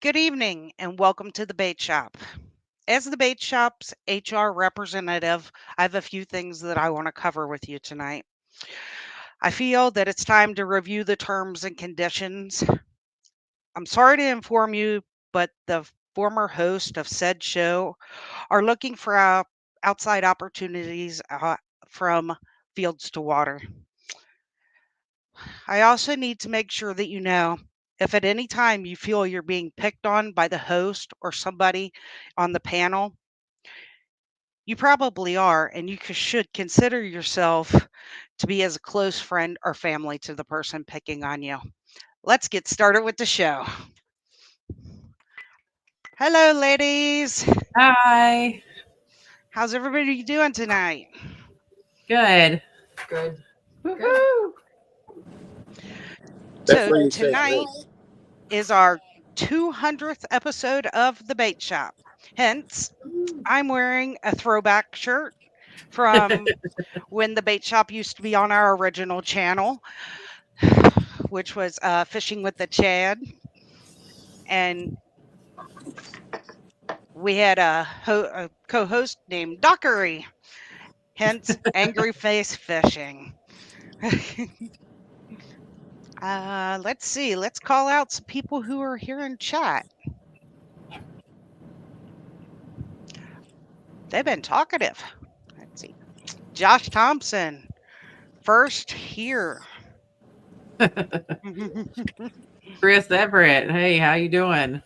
Good evening and welcome to the Bait Shop. As the Bait Shop's HR representative, I have a few things that I want to cover with you tonight. I feel that it's time to review the terms and conditions. I'm sorry to inform you, but the former host of said show are looking for outside opportunities from fields to water. I also need to make sure that you know if at any time you feel you're being picked on by the host or somebody on the panel, you probably are, and should consider yourself to be as a close friend or family to the person picking on you. Let's get started with the show. Hello, ladies. Hi. How's everybody doing tonight? Good. Good. Woohoo. That's So, why you say tonight good. is our 200th episode of The Bait Shop. Hence, I'm wearing a throwback shirt from when The Bait Shop used to be on our original channel, which was Fishing with the Chad. And we had a co host named Dockery, hence Angry Face Fishing. Let's see. Let's call out some people who are here in chat. They've been talkative. Let's see. Josh Thompson, first here. Chris Everett. Hey, how you doing?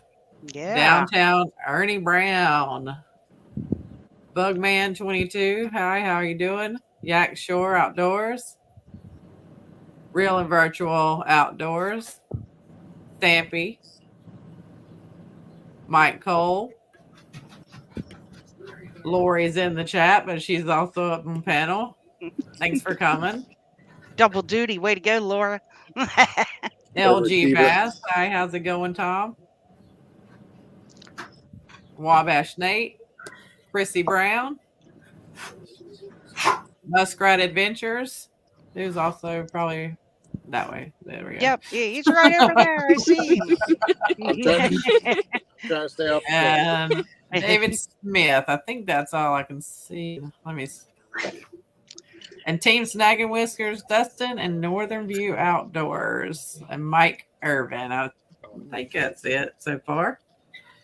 Yeah. Downtown Ernie Brown. Bugman 22. Hi, how are you doing? Yak Shore Outdoors. Real and Virtual Outdoors. Stampy. Mike Cole. Lori's in the chat, but she's also up on panel. Thanks for coming. Double duty. Way to go, Laura. LG Bass. Hi, how's it going, Tom? Wabash Nate. Chrissy Brown. Muskrat Adventures, who's also probably that way. There we go. Yep, yeah, he's right over there. I see him. I'm trying to stay off. And David Smith. I think that's all I can see. Let me see. And Team Snagging Whiskers, Dustin, and Northern View Outdoors, and Mike Irvin. I think that's it so far.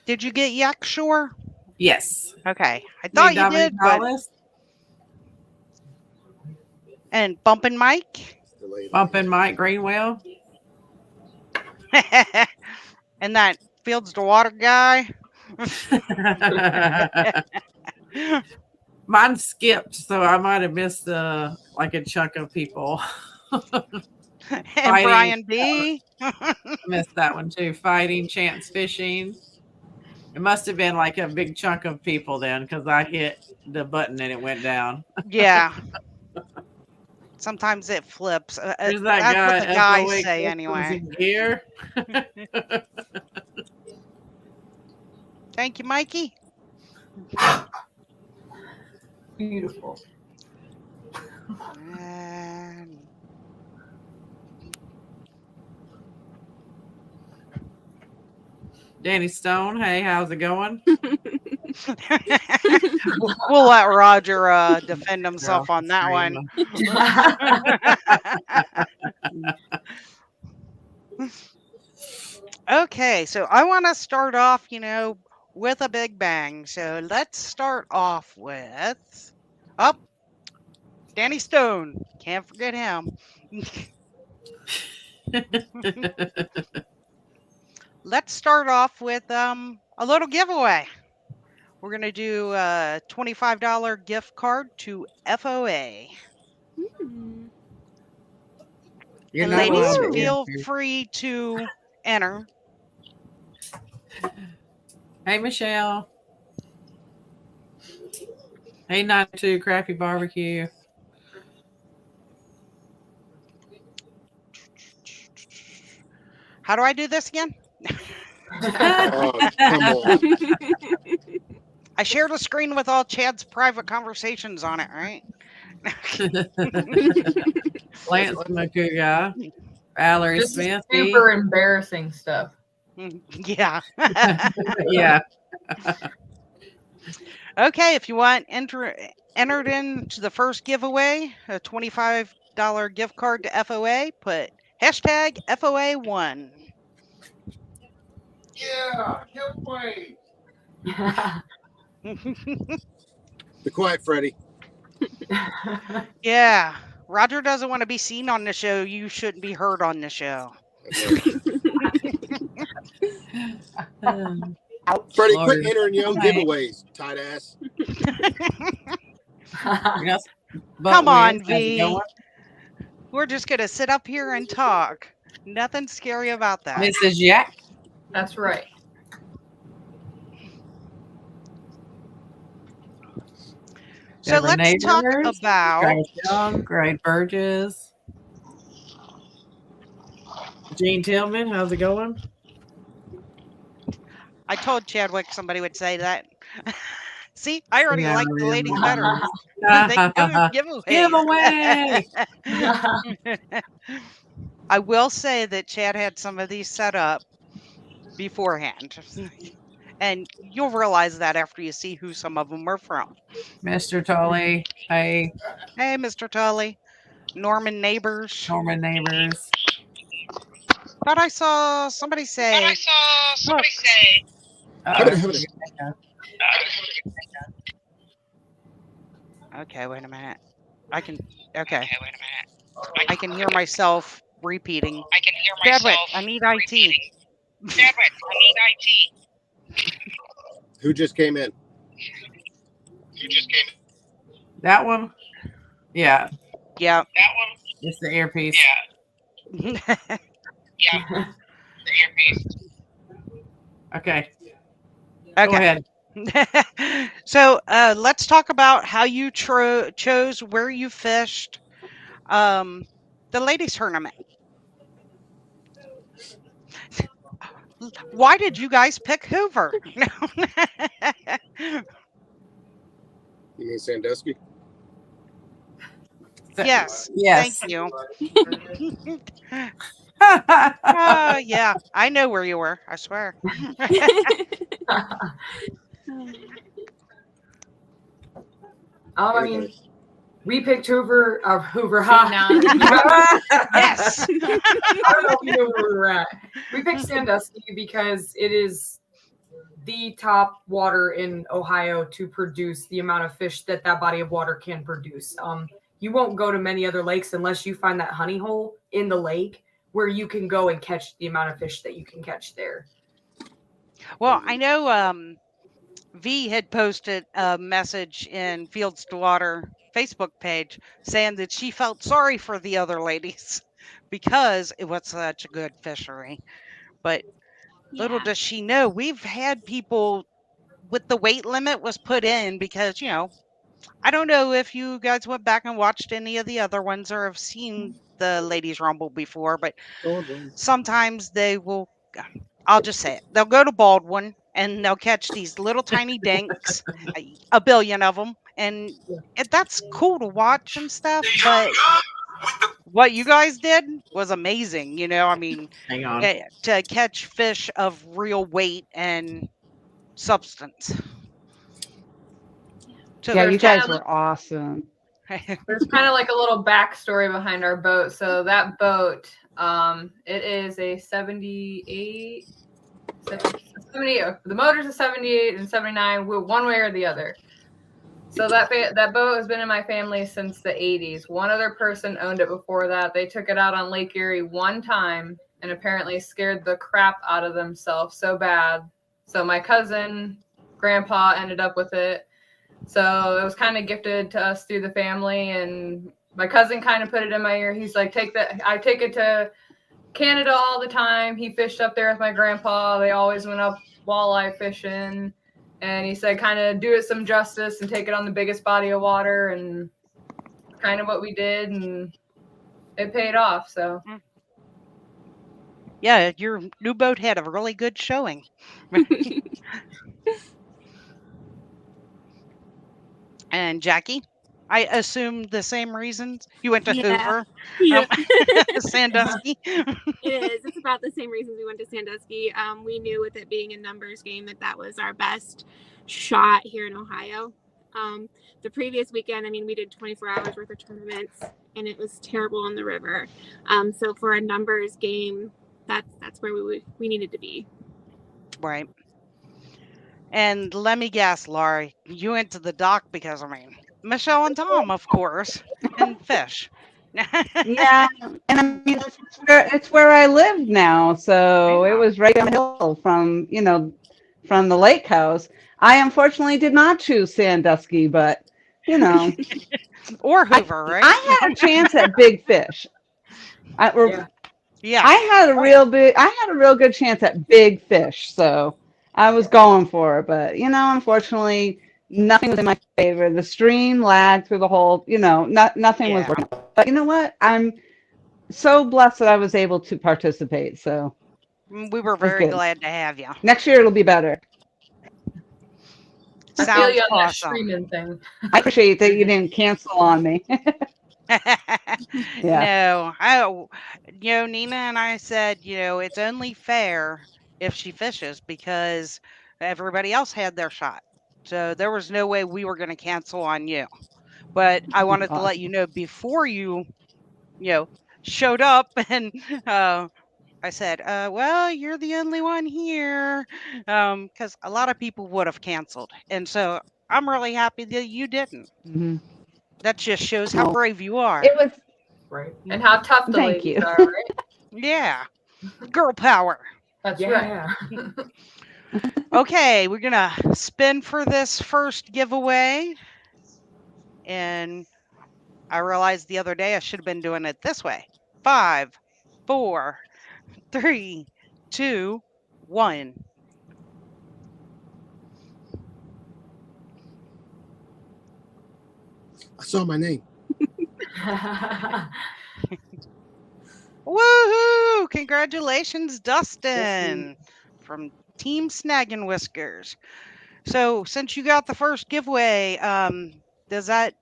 Did you get Yak Shore? Yes. Okay, I thought you did. But... And Bumpin' Mike? Bumpin' Mike Greenwell. And that Fields to Water guy? Mine skipped, so I might have missed like a chunk of people. And Brian B. Missed that one too. Fighting Chance Fishing. It must have been like a big chunk of people then, because I hit the button and it went down. Yeah. Sometimes it flips. There's that That's guy, what the guys FOA say Customs anyway. Here. Thank you, Mikey. Beautiful. And... Danny Stone, hey, how's it going? We'll let Roger defend himself on that one. Okay, so I want to start off, with a big bang. So let's start off with Danny Stone. Can't forget him. Let's start off with a little giveaway. We're going to do a $25 gift card to FOA. And ladies, feel free to enter. Hey, Michelle. Hey, 92 Crappy Barbecue. How do I do this again? Oh, come on. I shared a screen with all Chad's private conversations on it, right? Lance Makuga, Valerie Just Smith. super embarrassing stuff. Yeah. Yeah. Okay, if you want entered into the first giveaway, a $25 gift card to FOA, put hashtag FOA1. Yeah, giveaway. Be quiet, Freddie. Yeah. Roger doesn't want to be seen on the show. You shouldn't be heard on the show. Freddie, Lord. quit entering your own Right. giveaways, tight ass. Yes, but Come on, Wiz, how's it V. going? We're just going to sit up here and talk. Nothing scary about that. Mrs. Jack. That's right. So Deborah let's talk Neighbors, about. Travis Young, Greg Burgess, Gene Tillman. How's it going? I told Chadwick somebody would say that. See, I already Yeah, like the really. ladies better. They can go to giveaways. Giveaway. I will say that Chad had some of these set up beforehand. And you'll realize that after you see who some of them were from. Mr. Tully. Hey, Hey, Mr. Tully. Norman Neighbors. Norman Neighbors. Thought I saw somebody say. Look, okay, wait a minute. I can hear myself repeating. Chadwick, I need IT. Who just came in? That one? Yeah, Yeah. it's the earpiece. Okay. Go Okay. ahead. So let's talk about how you chose where you fished the ladies tournament. Why did you guys pick Hoover? You mean Sandusky? Yes. Yes. Thank you. Yeah, I know where you were. I swear. I mean, we picked Hoover. Yes. I don't know if you know where we're at. We picked Sandusky because it is the top water in Ohio to produce the amount of fish that body of water can produce. You won't go to many other lakes unless you find that honey hole in the lake where you can go and catch the amount of fish that you can catch there. Well, I know V had posted a message in Fields to Water Facebook page saying that she felt sorry for the other ladies because it was such a good fishery. But little does she know, we've had people with the weight limit was put in because, I don't know if you guys went back and watched any of the other ones or have seen the Ladies Rumble before, but sometimes they will, I'll just say it, they'll go to Baldwin and they'll catch these little tiny dinks, a billion of them, and that's cool to watch and stuff, but what you guys did was amazing, I mean, Hang on. to catch fish of real weight and substance. So Yeah, you guys were awesome. There's kind of like a little backstory behind our boat. So that boat, it is a 78. The motor's a 78 and 79, one way or the other. So that boat has been in my family since the 80s. One other person owned it before that. They took it out on Lake Erie one time and apparently scared the crap out of themselves so bad. So my cousin, grandpa ended up with it. So it was kind of gifted to us through the family, and my cousin kind of put it in my ear. He's like, I take it to Canada all the time. He fished up there with my grandpa. They always went up walleye fishing. And he said, kind of do it some justice and take it on the biggest body of water, and kind of what we did, and it paid off. So yeah, your new boat had a really good showing. And Jackie? I assume the same reasons. You went to Yeah. Hoover, Yeah. um, Sandusky. It is. It's about the same reasons we went to Sandusky. We knew with it being a numbers game that was our best shot here in Ohio. The previous weekend, I mean, we did 24 hours worth of tournaments, and it was terrible on the river. So for a numbers game, that's where we needed to be. Right. And let me guess, Laurie, you went to the dock because, I mean, Michelle and Tom, of course, and fish. Yeah, and I mean it's where I live now, so it Yeah. was right down the hill from from the lake house. I unfortunately did not choose Sandusky, but you know Or I Hoover, right? I had a chance at big fish. I or Yeah. Yeah. I had a real good chance at big fish, so I was going for it. But unfortunately, nothing was in my favor. The stream lagged through the whole. Nothing was Yeah. working. But you know what? I'm so blessed that I was able to participate. So We were it was very good. glad to have you. Next year it'll be better. I feel Sounds you on that awesome. streaming thing. I appreciate that you didn't cancel on me. Yeah. No, Nina and I said, it's only fair if she fishes because everybody else had their shot. So there was no way we were going to cancel on you. But I wanted to let you know before you know, showed up and I said, well, you're the only one here. Because a lot of people would have canceled. And so I'm really happy that you didn't. hmm That just shows how Well, brave you are. it was. Right. And how tough the Thank ladies you. are, right? Yeah. Girl power. That's Yeah. right. Okay, we're going to spin for this first giveaway. And I realized the other day I should have been doing it this way. 5, 4, 3, 2, 1. I saw my name. Woohoo! Congratulations, Dustin from Team Snaggin' Whiskers. So, since you got the first giveaway, does that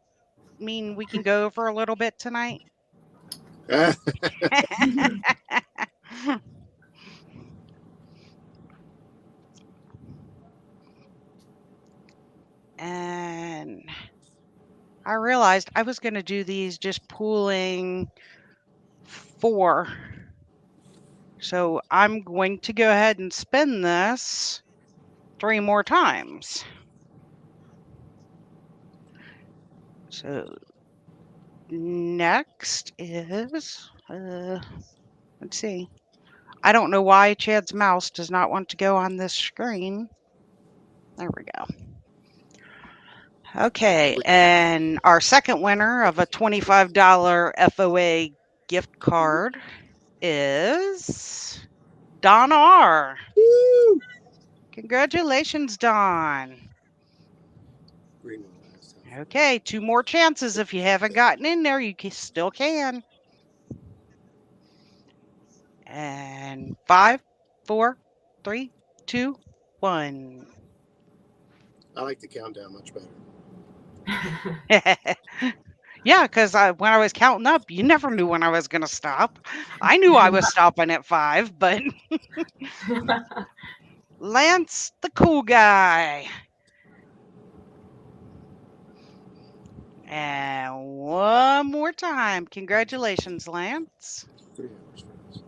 mean we can go over a little bit tonight? And I realized I was going to do these just pooling 4. So I'm going to go ahead and spin this 3 more times. So next is, let's see. I don't know why Chad's mouse does not want to go on this screen. There we go. Okay, and our second winner of a $25 FOA gift card is Don R. Woo! Congratulations, Don. Green one last time. Okay, 2 more chances. If you haven't gotten in there, you still can. And 5, 4, 3, 2, 1. I like the countdown much better. Yeah, because when I was counting up, you never knew when I was going to stop. I knew I was stopping at 5, but Lance, the cool guy. And one more time. Congratulations, Lance. 3 hours for us.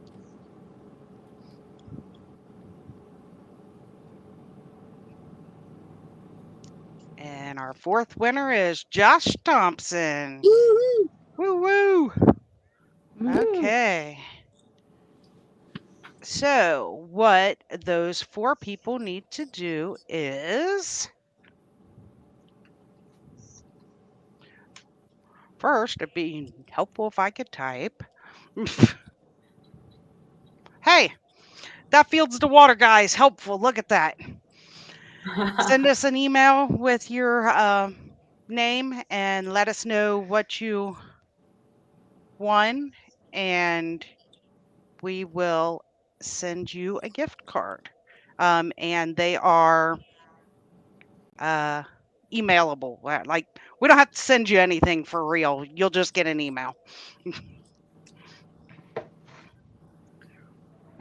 And our fourth winner is Josh Thompson. Woo-hoo! Woo woo. Okay. So, what those 4 people need to do is first, it'd be helpful if I could type. Hey, that fields to water guy is helpful. Look at that. Send us an email with your name and let us know what you won, and we will send you a gift card. And they are emailable. Like, we don't have to send you anything for real. You'll just get an email.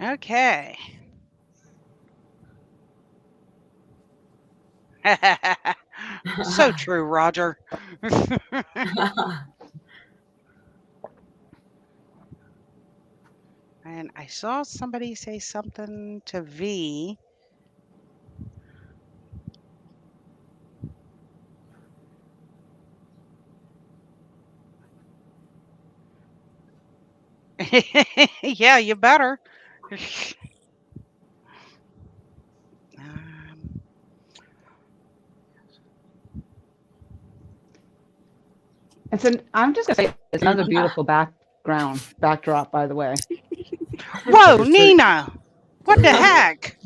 Okay. So true, Roger. And I saw somebody say something to V. Yeah, you better. Um, I'm just gonna say it's another beautiful backdrop, by the way. Whoa, Nina! What the heck?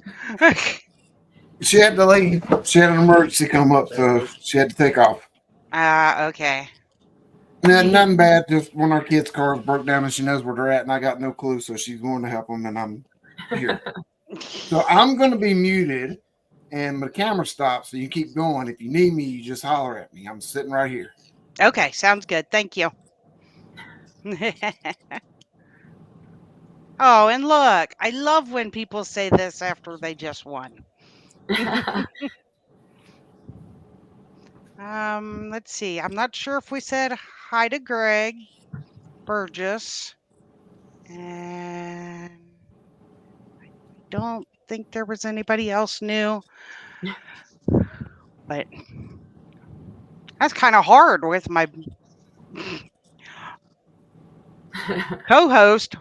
She had to leave. She had an emergency come up, so she had to take off. Okay. Nothing bad. Just one of our kids' cars broke down, and she knows where they're at, and I got no clue, so she's going to help them, and I'm here. So I'm going to be muted, and my camera stops, so you keep going. If you need me, you just holler at me. I'm sitting right here. Okay, sounds good. Thank you. Oh, and look, I love when people say this after they just won. Let's see. I'm not sure if we said hi to Greg Burgess. And I don't think there was anybody else new. But that's kind of hard with my co-host.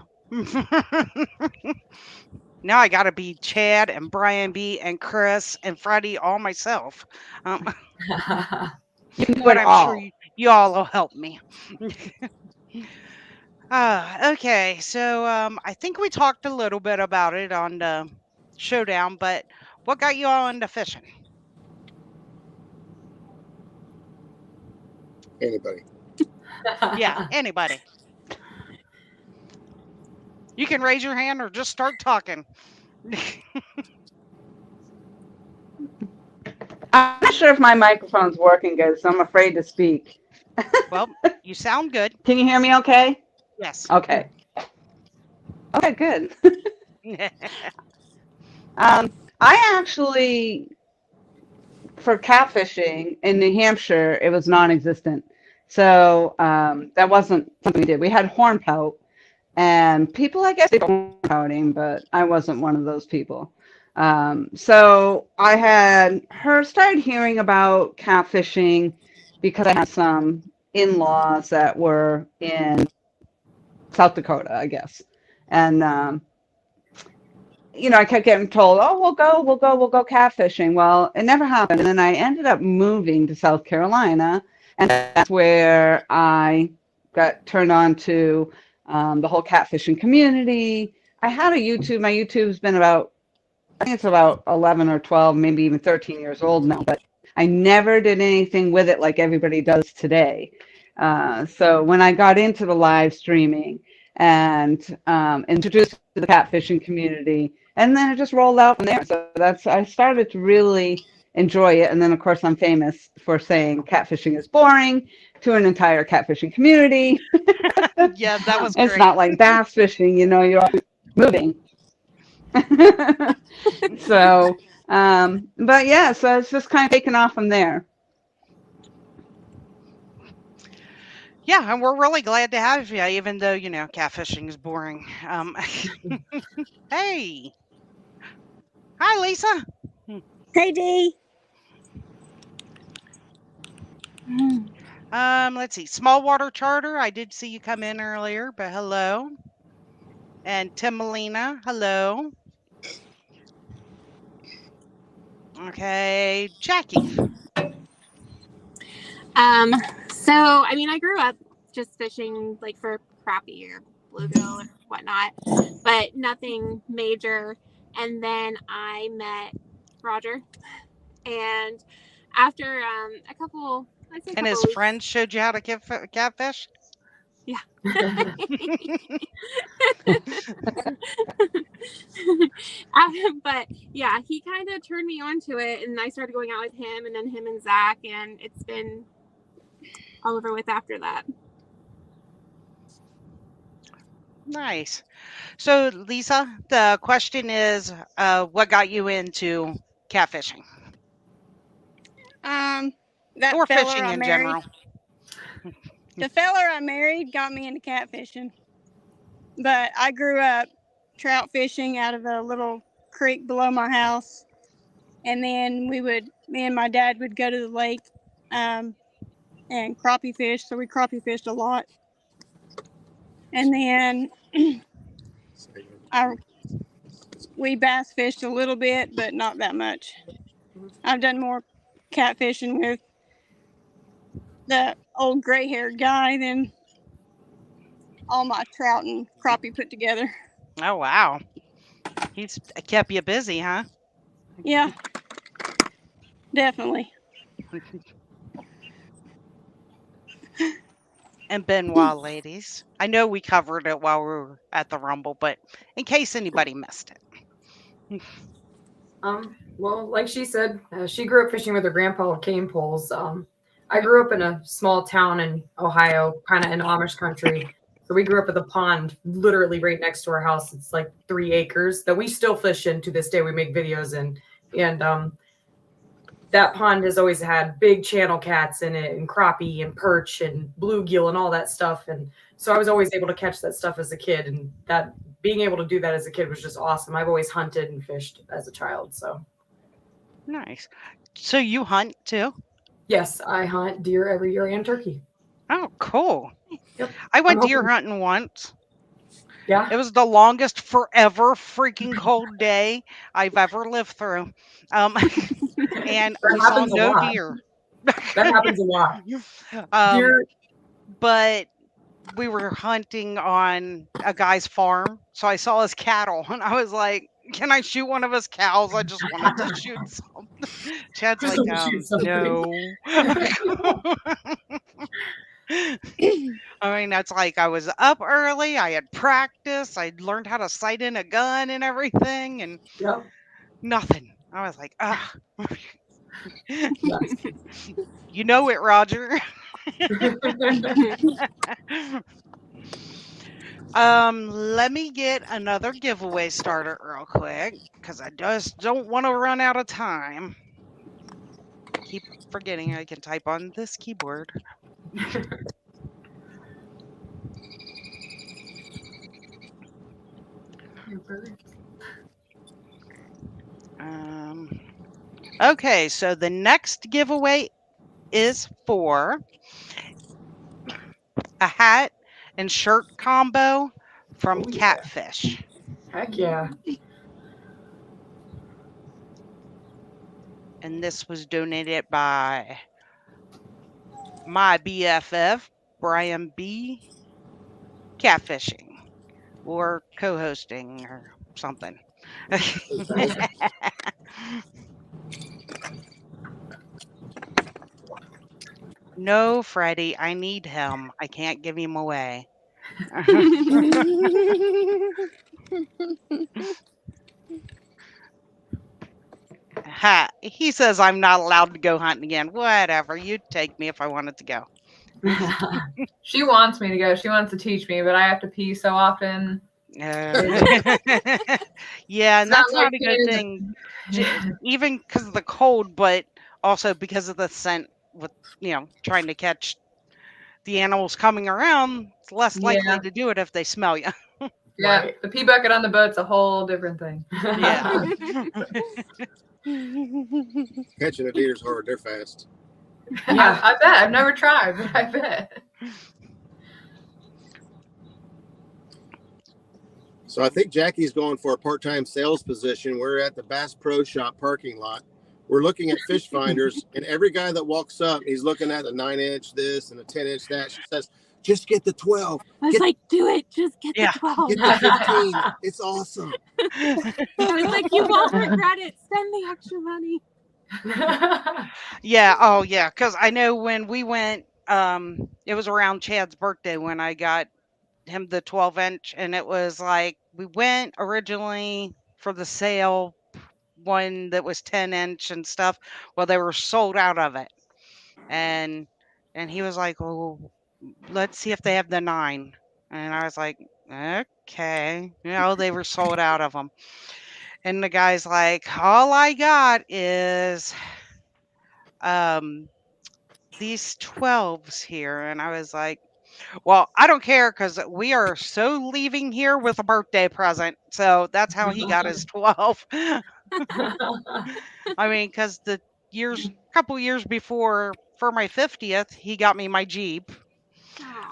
Now I got to be Chad and Brian B and Chris and Freddie all myself. You can do But it I'm all. sure you all will help me. Okay, so I think we talked a little bit about it on the showdown, but what got you all into fishing? Anybody? Yeah, anybody. You can raise your hand or just start talking. I'm not sure if my microphone's working good, so I'm afraid to speak. Well, you sound good. Can you hear me okay? Yes. Okay. Okay, good. I actually, for catfishing in New Hampshire, it was non-existent. So that wasn't something we did. We had horn pout, and people, I guess, did horn pouting, but I wasn't one of those people. So I had started hearing about catfishing because I had some in-laws that were in South Dakota, I guess. And I kept getting told, "Oh, we'll go catfishing." Well, it never happened. And then I ended up moving to South Carolina, and that's where I got turned on to the whole catfishing community. I had a YouTube. My YouTube's been I think it's about 11 or 12, maybe even 13 years old now, but I never did anything with it like everybody does today. So when I got into the live streaming and introduced to the catfishing community, and then it just rolled out from there. So I started to really enjoy it. And then, of course, I'm famous for saying catfishing is boring to an entire catfishing community. Yeah, that was It's great. not like bass fishing, you're always moving. So, but yeah, so it's just kind of taken off from there. Yeah, and we're really glad to have you, even though, catfishing is boring. Hey. Hi, Lisa. Hey, Dee. Let's see. Small Water Charter. I did see you come in earlier, but hello. And Timalina, hello. Okay, Jackie. So I mean, I grew up just fishing like for crappie or bluegill or whatnot, but nothing major. And then I met Roger, and after a couple, I'd say And his couple weeks, friends showed you how to catfish? But yeah, he kind of turned me on to it, and I started going out with him, and then him and Zach, and it's been all over with after that. Nice. So, Lisa, the question is, what got you into catfishing That or fella fishing I in married. general? The fella I married got me into catfishing. But I grew up trout fishing out of a little creek below my house. And then me and my dad would go to the lake and crappie fish. So we crappie fished a lot. And then we bass fished a little bit, but not that much. I've done more catfishing with the old gray-haired guy than all my trout and crappie put together. Oh, wow. He's kept you busy, huh? Yeah, definitely. And Benoit, ladies. I know we covered it while we were at the Rumble, but in case anybody missed it. Well, like she said, she grew up fishing with her grandpa with cane poles. I grew up in a small town in Ohio, kind of in Amish country. So we grew up with a pond literally right next to our house. It's like 3 acres that we still fish in to this day. We make videos in. And that pond has always had big channel cats in it and crappie and perch and bluegill and all that stuff. And so I was always able to catch that stuff as a kid. And that being able to do that as a kid was just awesome. I've always hunted and fished as a child. So Nice. So you hunt too? yes, I hunt deer every year and turkey. Oh, cool. Yep. I went I'm deer hoping- hunting once. Yeah. It was the longest forever freaking cold day I've ever lived through. And That we saw happens a no lot. deer. That happens a lot. Deer, But we were hunting on a guy's farm, so I saw his cattle, and I was like, "Can I shoot one of his cows? I just wanted to shoot some." Chad's Just like, wanna shoot something." "No." I mean, that's like I was up early. I had practice. I learned how to sight in a gun and everything, and Yep. nothing. I was like, "Ah." Yes. You know it, Roger. Let me get another giveaway started real quick because I just don't want to run out of time. Keep forgetting I can type on this keyboard. Okay, so the next giveaway is for a hat and shirt combo from Catfish. Heck yeah. And this was donated by my BFF, Brian B. Catfishing or co-hosting or something. No, Freddie, I need him. I can't give him away. Ha, he says I'm not allowed to go hunting again. Whatever, you'd take me if I wanted to go. She wants me to go. She wants to teach me, but I have to pee so often. Yeah, and It's not that's like not a good kids. thing, even because of the cold, but also because of the scent. With trying to catch the animals coming around, it's less likely Yeah. to do it if they smell you. Yeah, Right. the pee bucket on the boat's a whole different thing. Yeah. Catching a deer's hard. They're fast. I bet. I've never tried, but I bet. So I think Jackie's going for a part-time sales position. We're at the Bass Pro Shop parking lot. We're looking at fish finders, and every guy that walks up, he's looking at a 9-inch this and a 10-inch that. She says, "Just get the 12. I was Get- like, do it. Just get Yeah. the 12. Get the 15. It's awesome." I was like, you won't regret it. Spend the extra money. Yeah. Oh, yeah. Because I know when we went it was around Chad's birthday when I got him the 12-inch, and it was like we went originally for the sale one that was 10-inch and stuff. Well, they were sold out of it, and he was like, "Well, let's see if they have the 9." And I was like, "Okay." They were sold out of them. And the guy's like, "All I got is these 12s here." And I was like, "Well, I don't care because we are so leaving here with a birthday present." So that's how he got his 12. I mean, because the couple years before for my 50th, he got me my Jeep.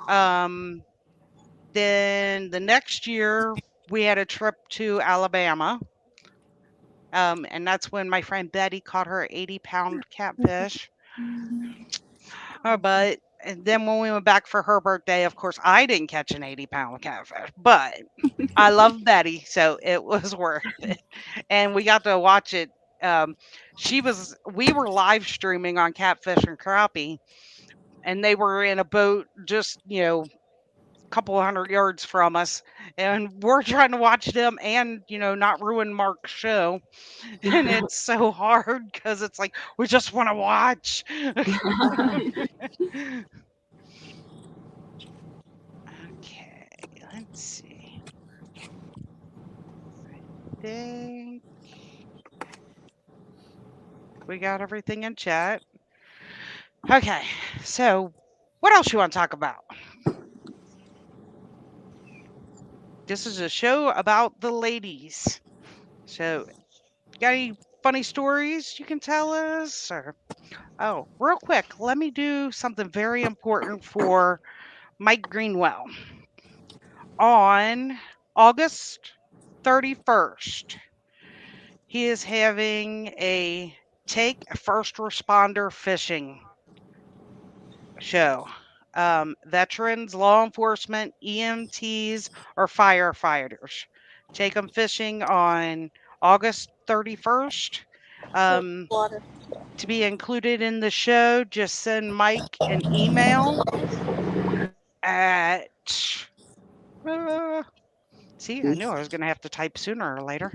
Aw. Then the next year we had a trip to Alabama. And that's when my friend Betty caught her 80-pound catfish. But and then when we went back for her birthday, of course, I didn't catch an 80-pound catfish, but I love Betty, so it was worth it. And we got to watch it. We were live streaming on Catfish and Crappie, and they were in a boat just, couple of 100 yards from us, and we're trying to watch them and not ruin Mark's show. And it's so hard because it's like we just want to watch. Okay, let's see. I think we got everything in chat. Okay, so what else you want to talk about? This is a show about the ladies. So, got any funny stories you can tell us? Or real quick, let me do something very important for Mike Greenwell. On August 31st, he is having a Take First Responder Fishing show. Veterans, law enforcement, EMTs, or firefighters. Take them fishing on August 31st. To be included in the show, just send Mike an email at. See, I knew I was going to have to type sooner or later.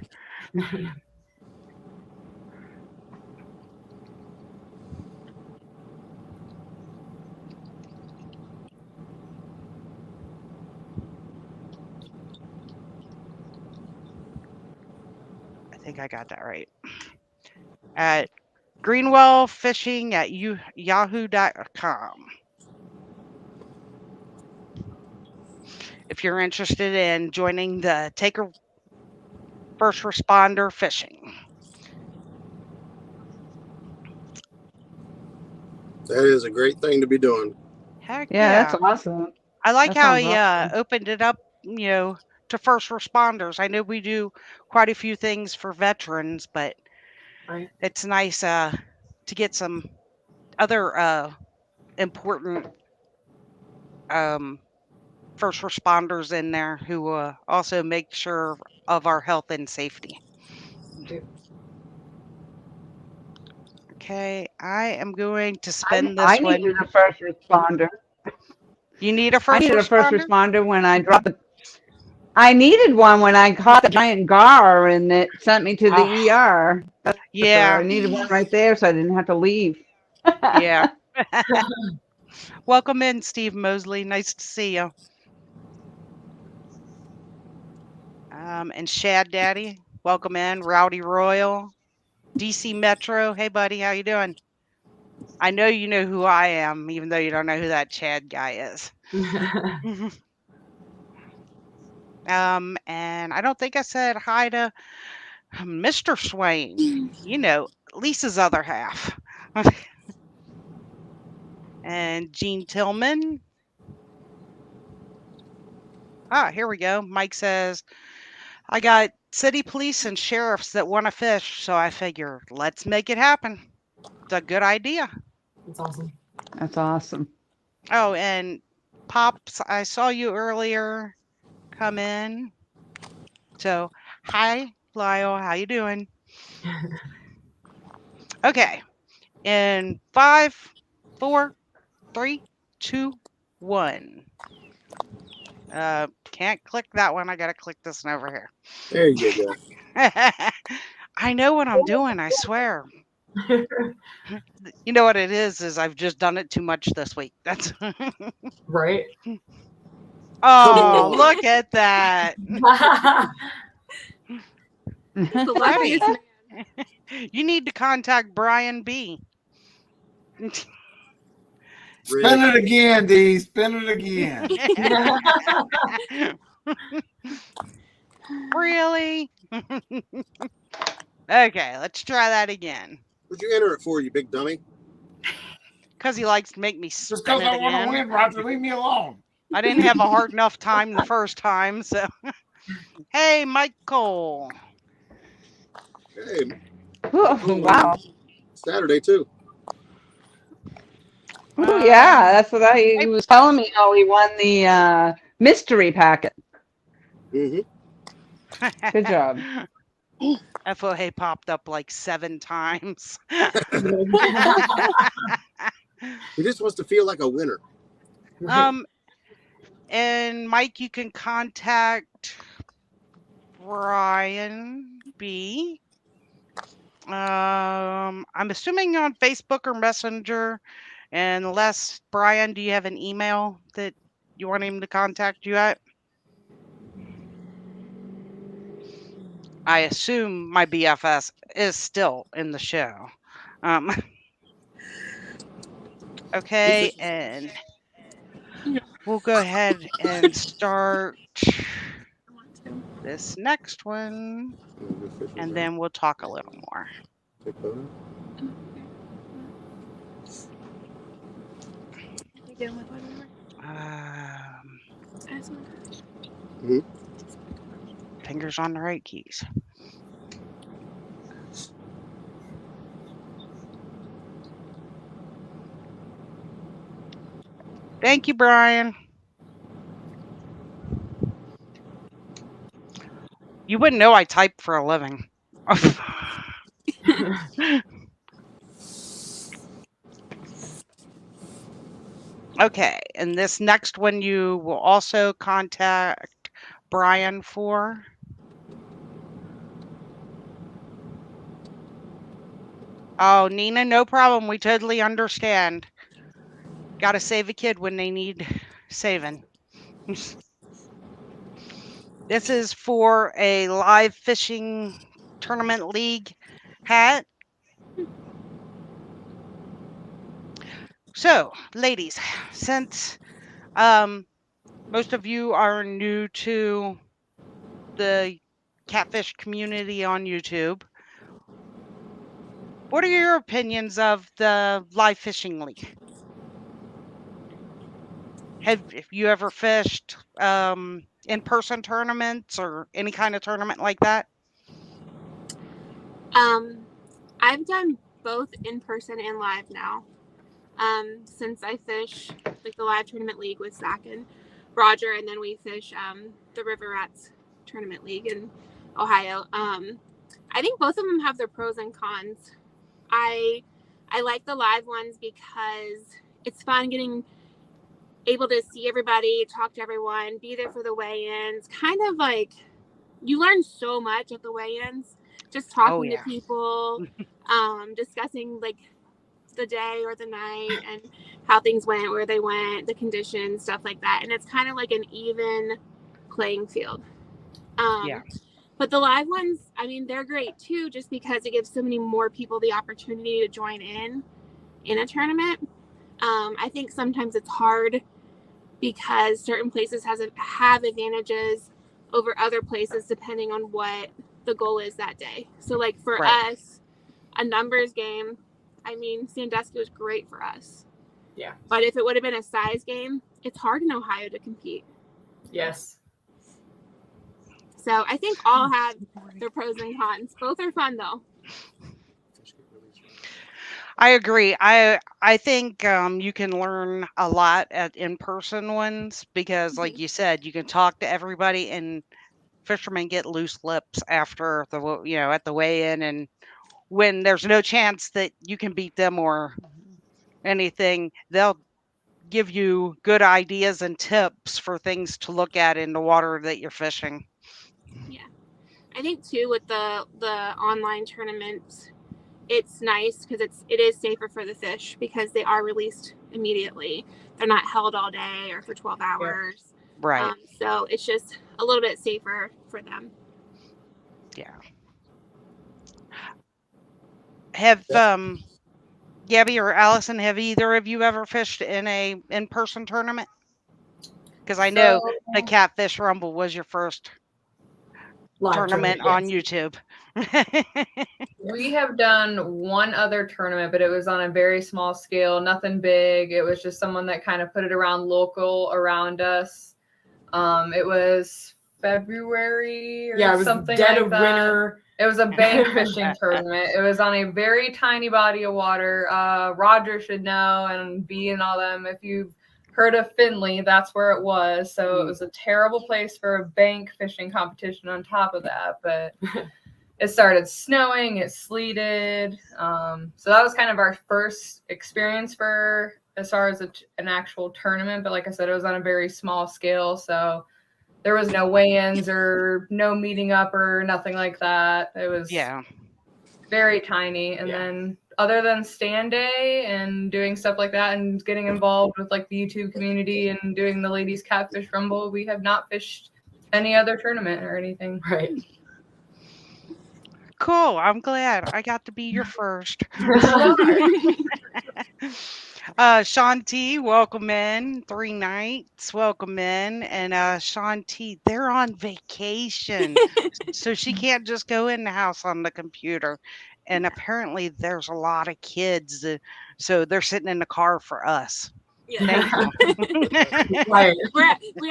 I think I got that right. At greenwellfishing@yahoo.com. If you're interested in joining the Take First Responder Fishing. That is a great thing to be doing. Heck Yeah, that's awesome. I like That how sounds he awesome. opened it up, to first responders. I know we do quite a few things for veterans, but Right. it's nice to get some other important first responders in there who also make sure of our health and safety. Okay, I am going to spend I this one. needed a first responder. You need a I first needed a first responder? responder when I dropped the. I needed one when I caught the giant gar and it sent me to the ER. That's for sure. Yeah, I needed one right there so I didn't have to leave. yeah. Welcome in, Steve Mosley. Nice to see you. And Shad Daddy, welcome in. Rowdy Royal, DC Metro. Hey, buddy, how you doing? I know you know who I am, even though you don't know who that Chad guy is. And I don't think I said hi to Mr. Swain. Lisa's other half. And Gene Tillman. Here we go. Mike says, I got city police and sheriffs that want to fish, so I figure let's make it happen. It's a good idea. That's awesome. That's awesome. Oh, and Pops, I saw you earlier come in. So, hi, Lyle. How you doing? Okay. In 5, 4, 3, 2, 1. Can't click that one. I gotta click this one over here. There you go. I know what I'm doing, I swear. You know what it is I've just done it too much this week. That's Right. Oh, on. look at that. The luckiest man. You need to contact Brian B. Spin it again, D. Spin it again. Really? Okay, let's try that again. What'd you enter it for, you big dummy? Because he likes to make me Just spin because it I want to again. win, Roger, leave me alone. I didn't have a hard enough time the first time, so. Hey, Michael. Hey, Ooh, wow. Saturday too. Ooh, yeah, that's what he was telling me how he won the mystery packet. Mm-hmm. Good job. FOA popped up like 7 times. He just wants to feel like a winner. And Mike, you can contact Brian B. I'm assuming on Facebook or Messenger. And unless, Brian, do you have an email that you want him to contact you at? I assume my BFS is still in the show. Okay, and we'll go ahead and start this next one, and then we'll talk a little more. Take photo. Fingers on the right keys. Thank you, Brian. You wouldn't know I type for a living. Okay, and this next one you will also contact Brian for. Oh, Nina, no problem. We totally understand. Got to save a kid when they need saving. This is for a live fishing tournament league hat. So, ladies, since most of you are new to the catfish community on YouTube, what are your opinions of the live fishing league? Have you ever fished in-person tournaments or any kind of tournament like that? I've done both in person and live now. Since I fish like the live tournament league with Zach and Roger, and then we fish the River Rats tournament league in Ohio. I think both of them have their pros and cons. I like the live ones because it's fun getting able to see everybody, talk to everyone, be there for the weigh-ins. Kind of like you learn so much at the weigh-ins, just talking to people, discussing like the day or the night and how things went, where they went, the conditions, stuff like that. And it's kind of like an even playing field. But the live ones, I mean, they're great too, just because it gives so many more people the opportunity to join in a tournament. I think sometimes it's hard because certain places have advantages over other places depending on what the goal is that day. So like for us, a numbers game, I mean, Sandusky was great for us. Yeah. But if it would have been a size game, it's hard in Ohio to compete. Yes. So I think all have their pros and cons. Both are fun though. I agree. I think you can learn a lot at in-person ones because, like you said, you can talk to everybody, and fishermen get loose lips after the at the weigh-in, and when there's no chance that you can beat them or anything, they'll give you good ideas and tips for things to look at in the water that you're fishing. I think too with the online tournaments, it's nice because it is safer for the fish because they are released immediately. They're not held all day or for 12 hours. Right. So it's just a little bit safer for them. Yeah. Have Gabby or Allison, have either of you ever fished in a in-person tournament? Because I know the Catfish Rumble was your first Live tournament on yes. YouTube. We have done one other tournament, but it was on a very small scale, nothing big. It was just someone that kind of put it around local around us. It was February or Yeah, it was something dead like of that. winter. It was a bank fishing tournament. It was on a very tiny body of water. Roger should know, and B and all them. If you've heard of Findlay, that's where it was. So it was a terrible place for a bank fishing competition on top of that. But it started snowing, it sleeted. So that was kind of our first experience for as far as an actual tournament. But like I said, it was on a very small scale. So there was no weigh-ins or no meeting up or nothing like that. It was very tiny. And then other than stand day and doing stuff like that and getting involved with like the YouTube community and doing the ladies catfish rumble, we have not fished any other tournament or anything. Right. Cool. I'm glad I got to be your first. Sean T, welcome in. 3 nights, welcome in. And Sean T, they're on vacation. So she can't just go in the house on the computer. And apparently there's a lot of kids. So they're sitting in the car for us. Thank you. Right. We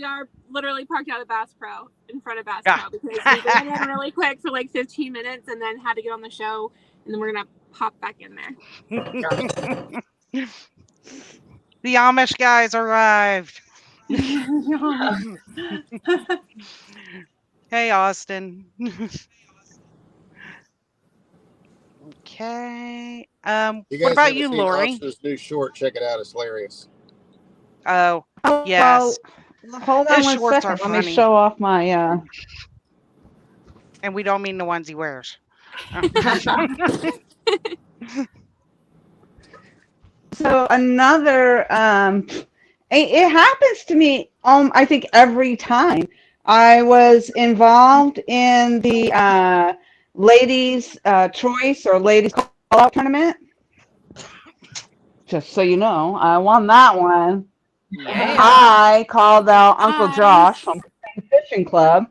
are literally parked out of Bass Pro in front of Bass Pro because we went in really quick for like 15 minutes and then had to get on the show, and then we're gonna pop back in there. The Amish guys arrived. Hey, Austin. Okay. What about you, Lori? Austin's new short. Check it out. It's hilarious. Oh, yes. Well, hold on His one shorts second. are Let me funny. show off my. And we don't mean the ones he wears. So another, it happens to me. I think every time I was involved in the ladies' choice or ladies' call-out tournament. Just so you know, I won that one. Yeah. I called out Uncle Josh from the Fishing Club.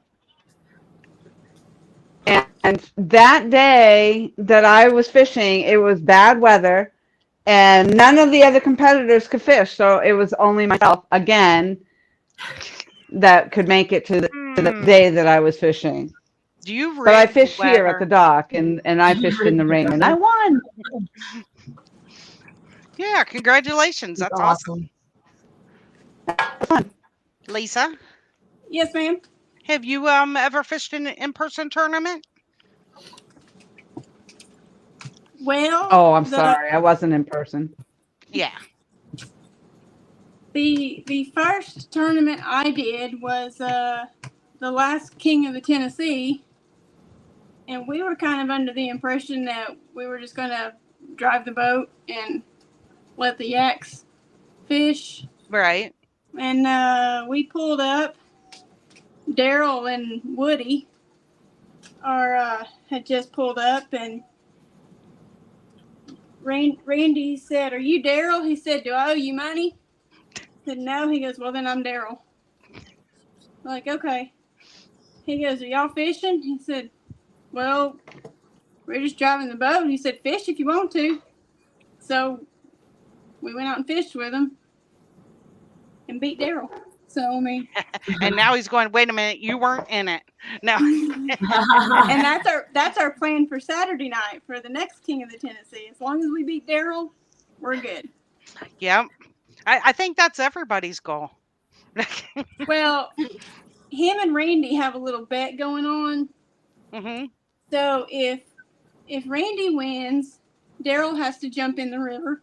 And that day that I was fishing, it was bad weather, and none of the other competitors could fish. So it was only myself, again, that could make it to the day that I was fishing. Do you But I rig fished here weather? at the dock, and I fished in the rain, and I won. Yeah, congratulations. That's awesome. Lisa, Yes, ma'am. have you ever fished in an in-person tournament? Well, Oh, I'm sorry. I wasn't in person. Yeah. The first tournament I did was the last King of the Tennessee, and we were kind of under the impression that we were just going to drive the boat and let the yaks fish. Right. And we pulled up. Daryl and Woody had just pulled up, and Randy said, "Are you Daryl?" He said, "Do I owe you money?" I said, "No." He goes, "Well, then I'm Daryl." Like, okay. He goes, "Are y'all fishing?" He said, "Well, we're just driving the boat." He said, "Fish if you want to." So we went out and fished with him and beat Daryl. So, I mean. And now he's going, wait a minute, you weren't in it. No. And that's our plan for Saturday night for the next King of the Tennessee. As long as we beat Daryl, we're good. Yep. I think that's everybody's goal. Well, him and Randy have a little bet going on. Mm-hmm. So if Randy wins, Daryl has to jump in the river.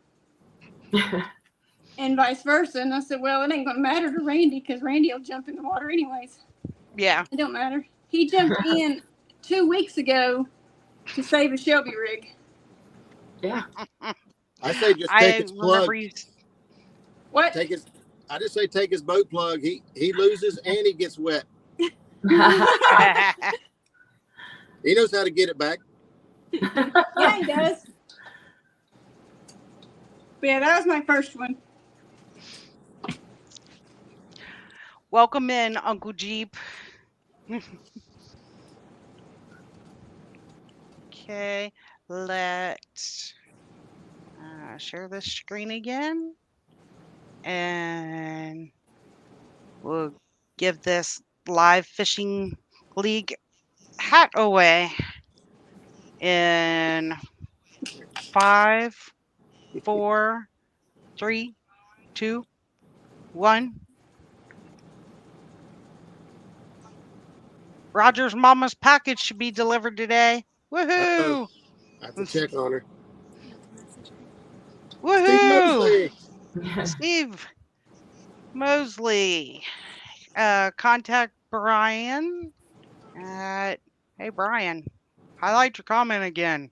and vice versa. And I said, well, it ain't going to matter to Randy because Randy will jump in the water anyways. Yeah. It don't matter. He jumped in 2 weeks ago to save a Shelby rig. Yeah. I say just take I his remember plug. you. What? I just say take his boat plug. He loses and he gets wet. He knows how to get it back. Yeah, he does. But yeah, that was my first one. Welcome in, Uncle Jeep. Okay, let's share this screen again. And we'll give this live fishing league hat away in 5, 4, 3, 2, 1. Roger's mama's package should be delivered today. Woohoo! I have to check on her. Steve Woohoo! Mosley. Steve Mosley. Contact Brian at, hey Brian, highlight your comment again.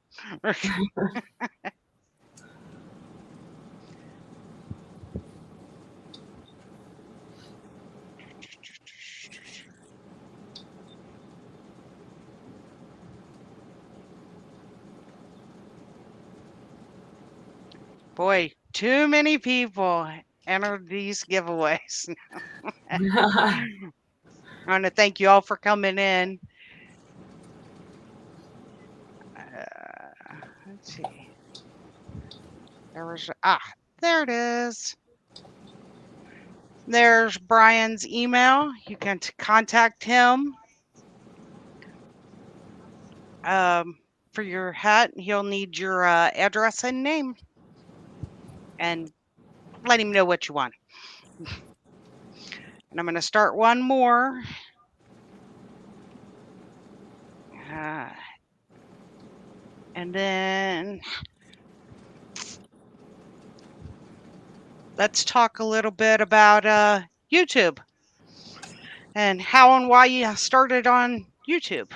Boy, too many people entered these giveaways. I want to thank you all for coming in. Let's see. There it is. There's Brian's email. You can contact him for your hat. He'll need your address and name, and let him know what you want. And I'm going to start one more. And then let's talk a little bit about YouTube and how and why you started on YouTube.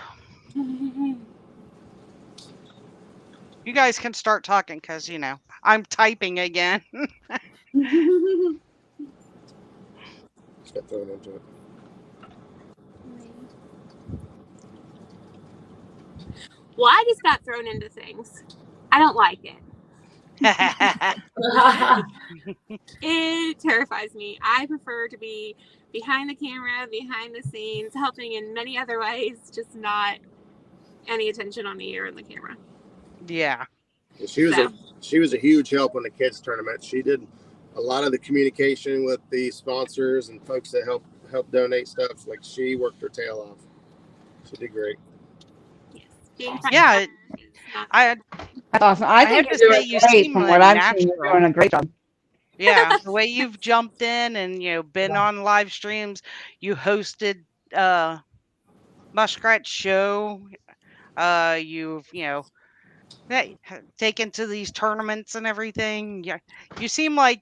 You guys can start talking because, you know, I'm typing again. Just got thrown into it. Well, I just got thrown into things. I don't like it. It terrifies me. I prefer to be behind the camera, behind the scenes, helping in many other ways, just not any attention on me or in the camera. Yeah. She was a huge help on the kids tournament. She did a lot of the communication with the sponsors and folks that help donate stuff. Like, she worked her tail off. She did great. Yeah, that's awesome. I think have to you're say doing you great. seem From what I've seen, you're natural. doing a great job. Yeah, the way you've jumped in and, you know, been on live streams, you hosted Muskrat Show. You've, you know, taken to these tournaments and everything. Yeah, you seem like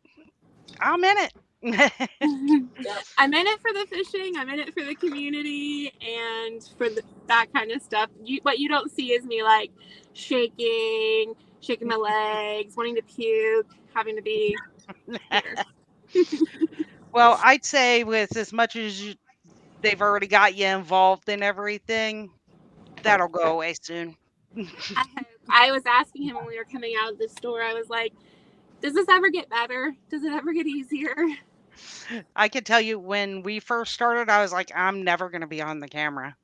I'm in it. I'm in it for the fishing. I'm in it for the community and for that kind of stuff. What you don't see is me like shaking my legs, wanting to puke, having to be here. Well, I'd say with as much as they've already got you involved in everything, that'll go away soon. I was asking him when we were coming out of the store, I was like, does this ever get better? Does it ever get easier? I can tell you when we first started, I was like, I'm never going to be on the camera.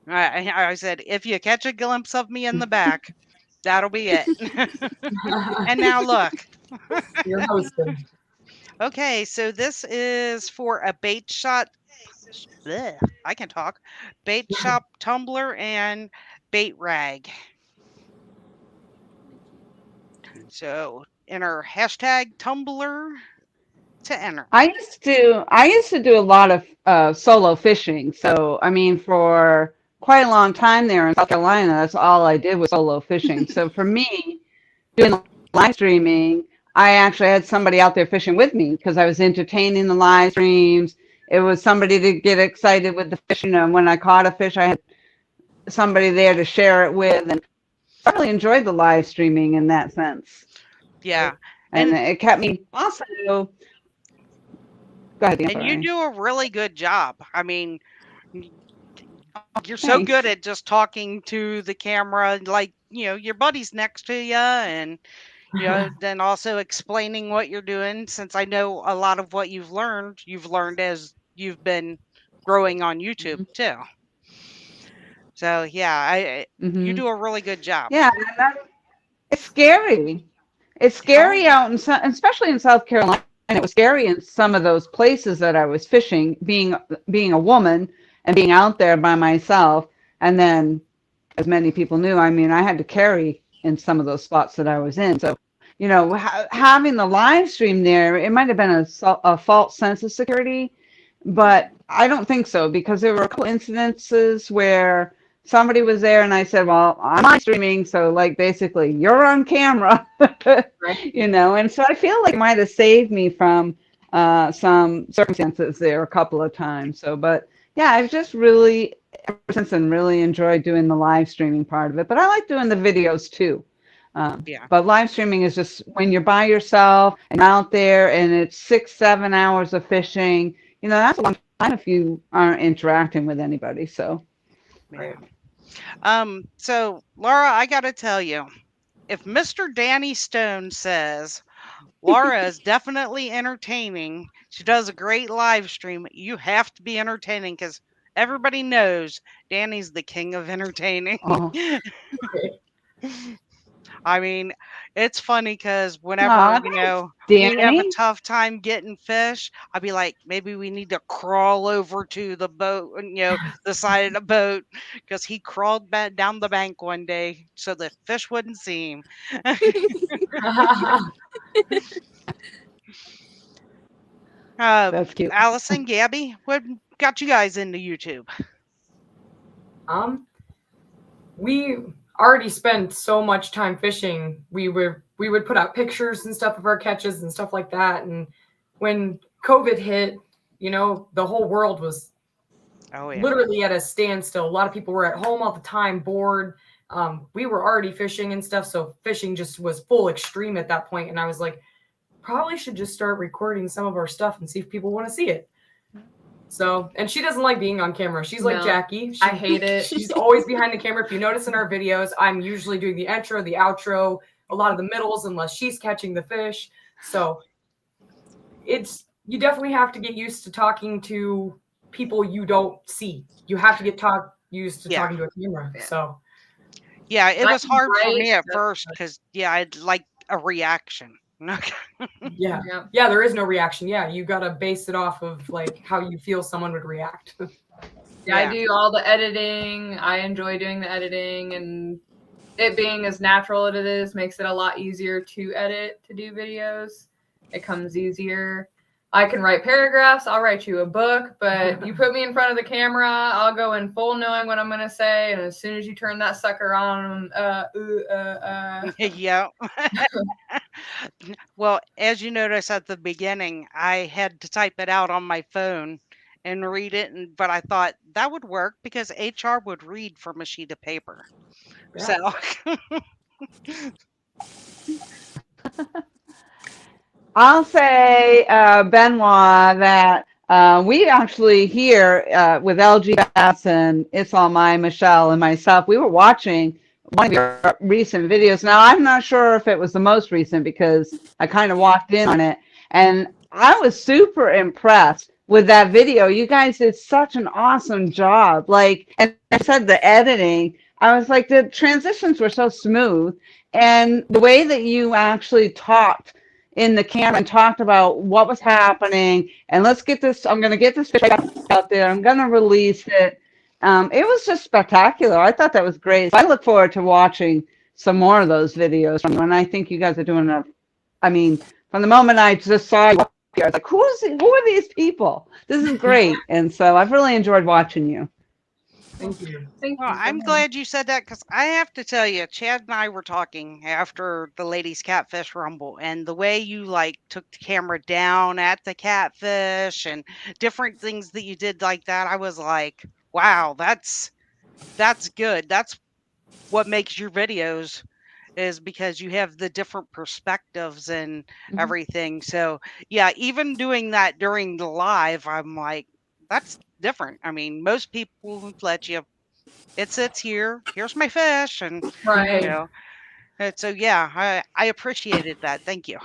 I said, if you catch a glimpse of me in the back, that'll be it. And now look. You're hosting. Okay, so this is for a bait shop. I can talk. Bait shop tumbler and bait rag. So enter hashtag tumbler to enter. I used to do a lot of solo fishing. So I mean, for quite a long time there in South Carolina, that's all I did was solo fishing. So for me, doing live streaming, I actually had somebody out there fishing with me because I was entertaining the live streams. It was somebody to get excited with the fish. You know, when I caught a fish, I had somebody there to share it with, and I really enjoyed the live streaming in that sense. Yeah. And And it kept me also. Go ahead, and you sorry. do a really good job. I mean, you're so Thanks. good at just talking to the camera, like, your buddy's next to you, and, then also explaining what you're doing. Since I know a lot of what you've learned as you've been growing on YouTube too. So yeah, you do a really good job. Yeah, it's scary. It's scary out in, especially in South Carolina. It was scary in some of those places that I was fishing, being a woman and being out there by myself. And then, as many people knew, I mean, I had to carry in some of those spots that I was in. So, having the live stream there, it might have been a false sense of security, but I don't think so, because there were a couple incidences where somebody was there and I said, well, I'm live streaming, so like basically you're on camera, and so I feel like it might have saved me from some circumstances there a couple of times. So, but yeah, I've just really, ever since then, really enjoyed doing the live streaming part of it, but I like doing the videos too. Yeah. But live streaming is just when you're by yourself and out there and it's 6-7 hours of fishing, that's a long time if you aren't interacting with anybody. So, Yeah. So Laura, I got to tell you, if Mr. Danny Stone says Laura is definitely entertaining, she does a great live stream, you have to be entertaining, because everybody knows Danny's the king of entertaining. I mean, it's funny because whenever, we have a Danny. tough time getting fish, I'd be like, maybe we need to crawl over to the boat, the side of the boat, because he crawled back down the bank one day so the fish wouldn't see him. That's cute. Allison, Gabby, what got you guys into YouTube? We already spent so much time fishing. We would put out pictures and stuff of our catches and stuff like that. And when COVID hit, the whole world was literally at a standstill. A lot of people were at home all the time, bored. We were already fishing and stuff, so fishing just was full extreme at that point. And I was like, probably should just start recording some of our stuff and see if people want to see it. So, and she doesn't like being on camera. She's like Jackie. I hate it. She's always behind the camera. If you notice in our videos, I'm usually doing the intro, the outro, a lot of the middles, unless she's catching the fish. So you definitely have to get used to talking to people you don't see. You have to get used to talking to a camera. So yeah, it was hard for me at first because I'd like a reaction. Yeah, there is no reaction. Yeah, you gotta base it off of like how you feel someone would react. I do all the editing. I enjoy doing the editing, and it being as natural as it is makes it a lot easier to edit, to do videos. It comes easier. I can write paragraphs. I'll write you a book, but you put me in front of the camera, I'll go in full knowing what I'm going to say. And as soon as you turn that sucker on, Yeah. Well, as you noticed at the beginning, I had to type it out on my phone and read it. But I thought that would work because HR would read from a sheet of paper. Yeah. So I'll say, Benoit, that we actually here with LGS and It's All Mine, Michelle, and myself, we were watching one of your recent videos. Now, I'm not sure if it was the most recent because I kind of walked in on it, and I was super impressed with that video. You guys did such an awesome job. Like, and I said the editing, I was like, the transitions were so smooth, and the way that you actually talked in the camera and talked about what was happening, and let's get this, I'm going to get this fish out there, I'm going to release it. It was just spectacular. I thought that was great. I look forward to watching some more of those videos from you, and I think you guys are doing from the moment I just saw you, I was like, who are these people? This is great. And so I've really enjoyed watching you. Thank you. Thank Well, you so I'm much. glad you said that because I have to tell you, Chad and I were talking after the ladies' catfish rumble, and the way you like took the camera down at the catfish and different things that you did like that, I was like, wow, that's good. That's what makes your videos is because you have the different perspectives and Mhm. everything. So yeah, even doing that during the live, I'm like, that's different. I mean, most people would let you it sits here. Here's my fish, and Right. you know. And so yeah, I appreciated that. Thank you.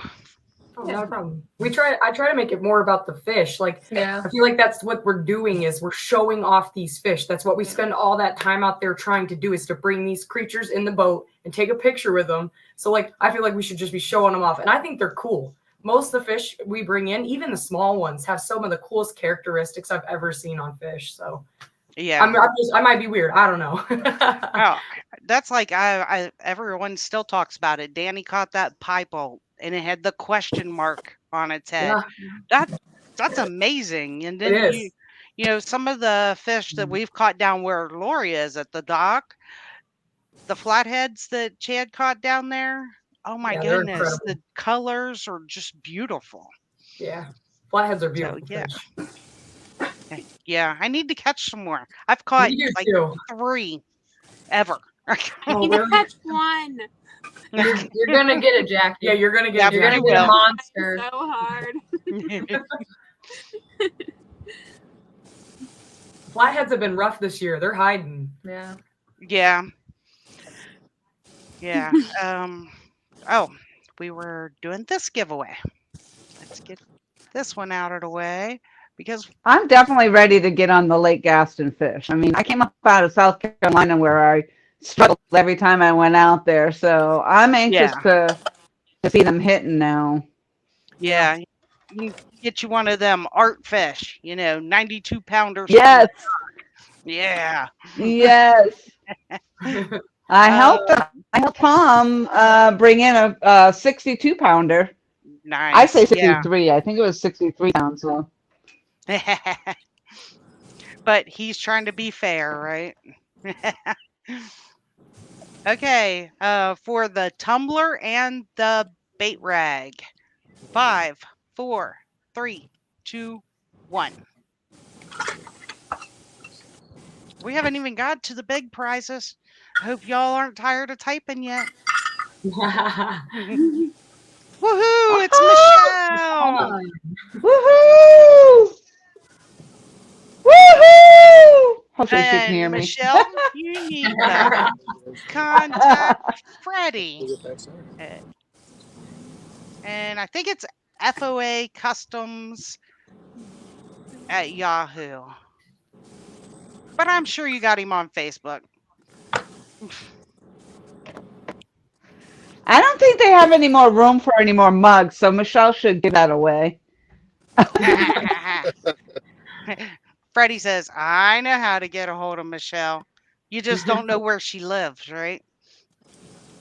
Oh, not a problem. I try to make it more about the fish. Like, Yeah. I feel like that's what we're doing is we're showing off these fish. That's what we spend all that time out there trying to do is to bring these creatures in the boat and take a picture with them. So like, I feel like we should just be showing them off. And I think they're cool. Most of the fish we bring in, even the small ones, have some of the coolest characteristics I've ever seen on fish. So Yeah. I might be weird. I don't know. Oh, that's like I everyone still talks about it. Danny caught that piebald and it had the question mark on its head. Yeah, That's amazing. And it then is. you know, some of the fish that we've caught down where Lori is at the dock, the flatheads that Chad caught down there. Oh my Yeah, they're goodness, incredible. the colors are just beautiful. Yeah. Flatheads are So beautiful yeah. fish. Yeah, I need to catch some more. I've caught You do like too. 3 ever. Oh, You can really? catch one. You're gonna get it, Jackie. Yeah, you're gonna Yeah, get You're Jack. gonna you get a will. monster. So hard. Flatheads have been rough this year. They're hiding. Yeah. Yeah. Yeah. Oh, we were doing this giveaway. Let's get this one out of the way because I'm definitely ready to get on the Lake Gaston fish. I mean, I came up out of South Carolina where I struggled every time I went out there, so I'm anxious yeah. to see them hitting now. Yeah. You can get you one of them art fish, you know, 92 pounder Yes, Yeah. yes. I Uh, helped Tom bring in a 62 pounder. I say nice. Yeah. 63. I think it was 63 pounds. So. But he's trying to be fair, right? Okay, for the tumbler and the bait rag. 5, 4, 3, 2, 1. We haven't even got to the big prizes. I hope y'all aren't tired of typing yet. Woohoo! It's Michelle. Woohoo! Woohoo! Hopefully she can hear And me. Michelle, you need to contact Freddie. And I think it's FOA Customs at Yahoo. But I'm sure you got him on Facebook. I don't think they have any more room for any more mugs, so Michelle should give that away. Freddie says, I know how to get a hold of Michelle. You just don't know where she lives, right?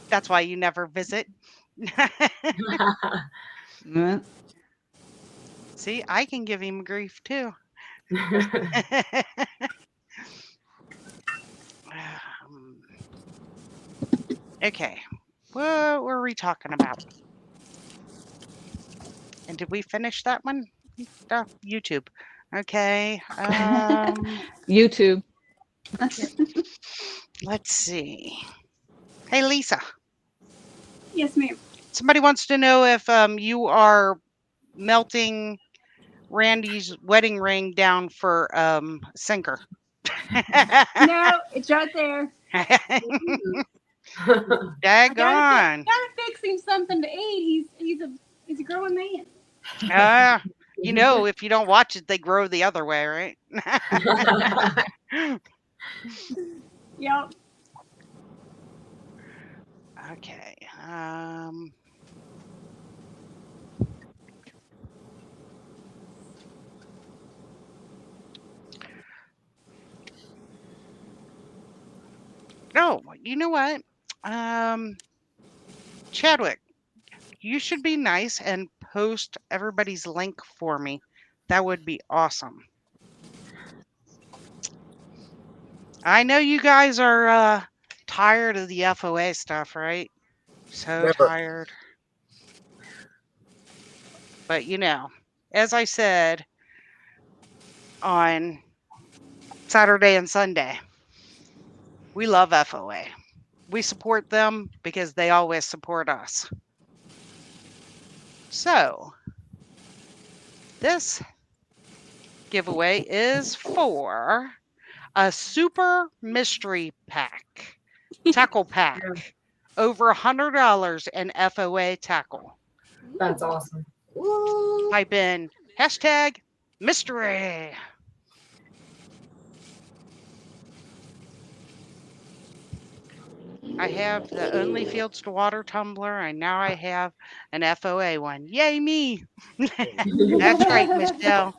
That's why you never visit. See, I can give him grief too. Okay, what were we talking about? And did we finish that one? YouTube. Okay. YouTube. Let's see. Hey, Lisa. Yes, ma'am. Somebody wants to know if you are melting Randy's wedding ring down for sinker. No, it's right there. Daggone. Gotta fix him something to eat. He's a growing man. You know, if you don't watch it, they grow the other way, right? Yep. Okay. Oh, you know what? Chadwick, you should be nice and post everybody's link for me. That would be awesome. I know you guys are tired of the FOA stuff, right? So Never. tired. But as I said on Saturday and Sunday, we love FOA. We support them because they always support us. So, this giveaway is for a super mystery pack, tackle pack, over $100 in FOA tackle. That's awesome. Type in hashtag mystery. I have the Only Fields to Water tumbler, and now I have an FOA one. Yay, me! That's right, Michelle.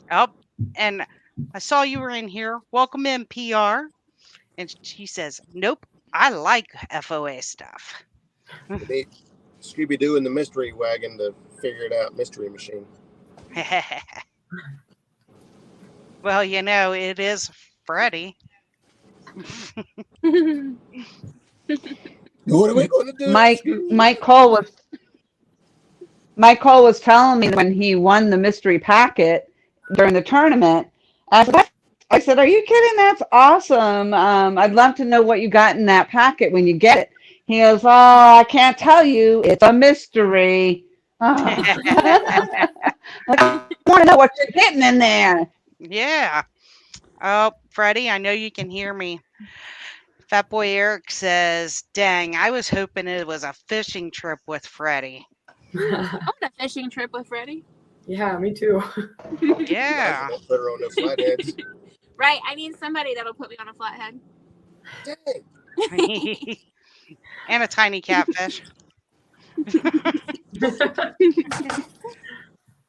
Oh, and I saw you were in here. Welcome in, PR. And she says, nope, I like FOA stuff. We need Scooby Doo in the mystery wagon to figure it out. Mystery machine. Well, it is Freddie. What are we going to do? Mike Cole was telling me when he won the mystery packet during the tournament. I said, "Are you kidding? That's awesome. I'd love to know what you got in that packet when you get it." He goes, "Oh, I can't tell you. It's a mystery." I want to know what you're getting in there. Yeah. Oh, Freddie, I know you can hear me. Fat Boy Eric says, dang, I was hoping it was a fishing trip with Freddie. I want a fishing trip with Freddie. Yeah, me too. Yeah. Don't put her on no flatheads. Right. I need somebody that'll put me on a flathead. Dang. And a tiny catfish.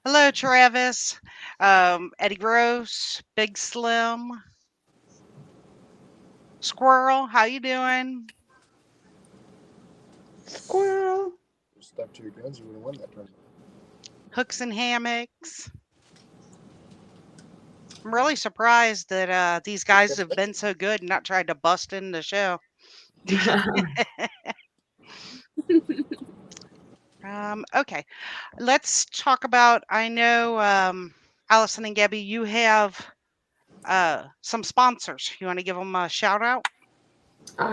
Hello, Travis. Eddie Gross, Big Slim. Squirrel, how you doing? Squirrel. Stuck to your guns, you would have won that tournament. Hooks and hammocks. I'm really surprised that these guys have been so good and not tried to bust in the show. Okay, let's talk about, I know, Allison and Gabby, you have some sponsors. You want to give them a shout out?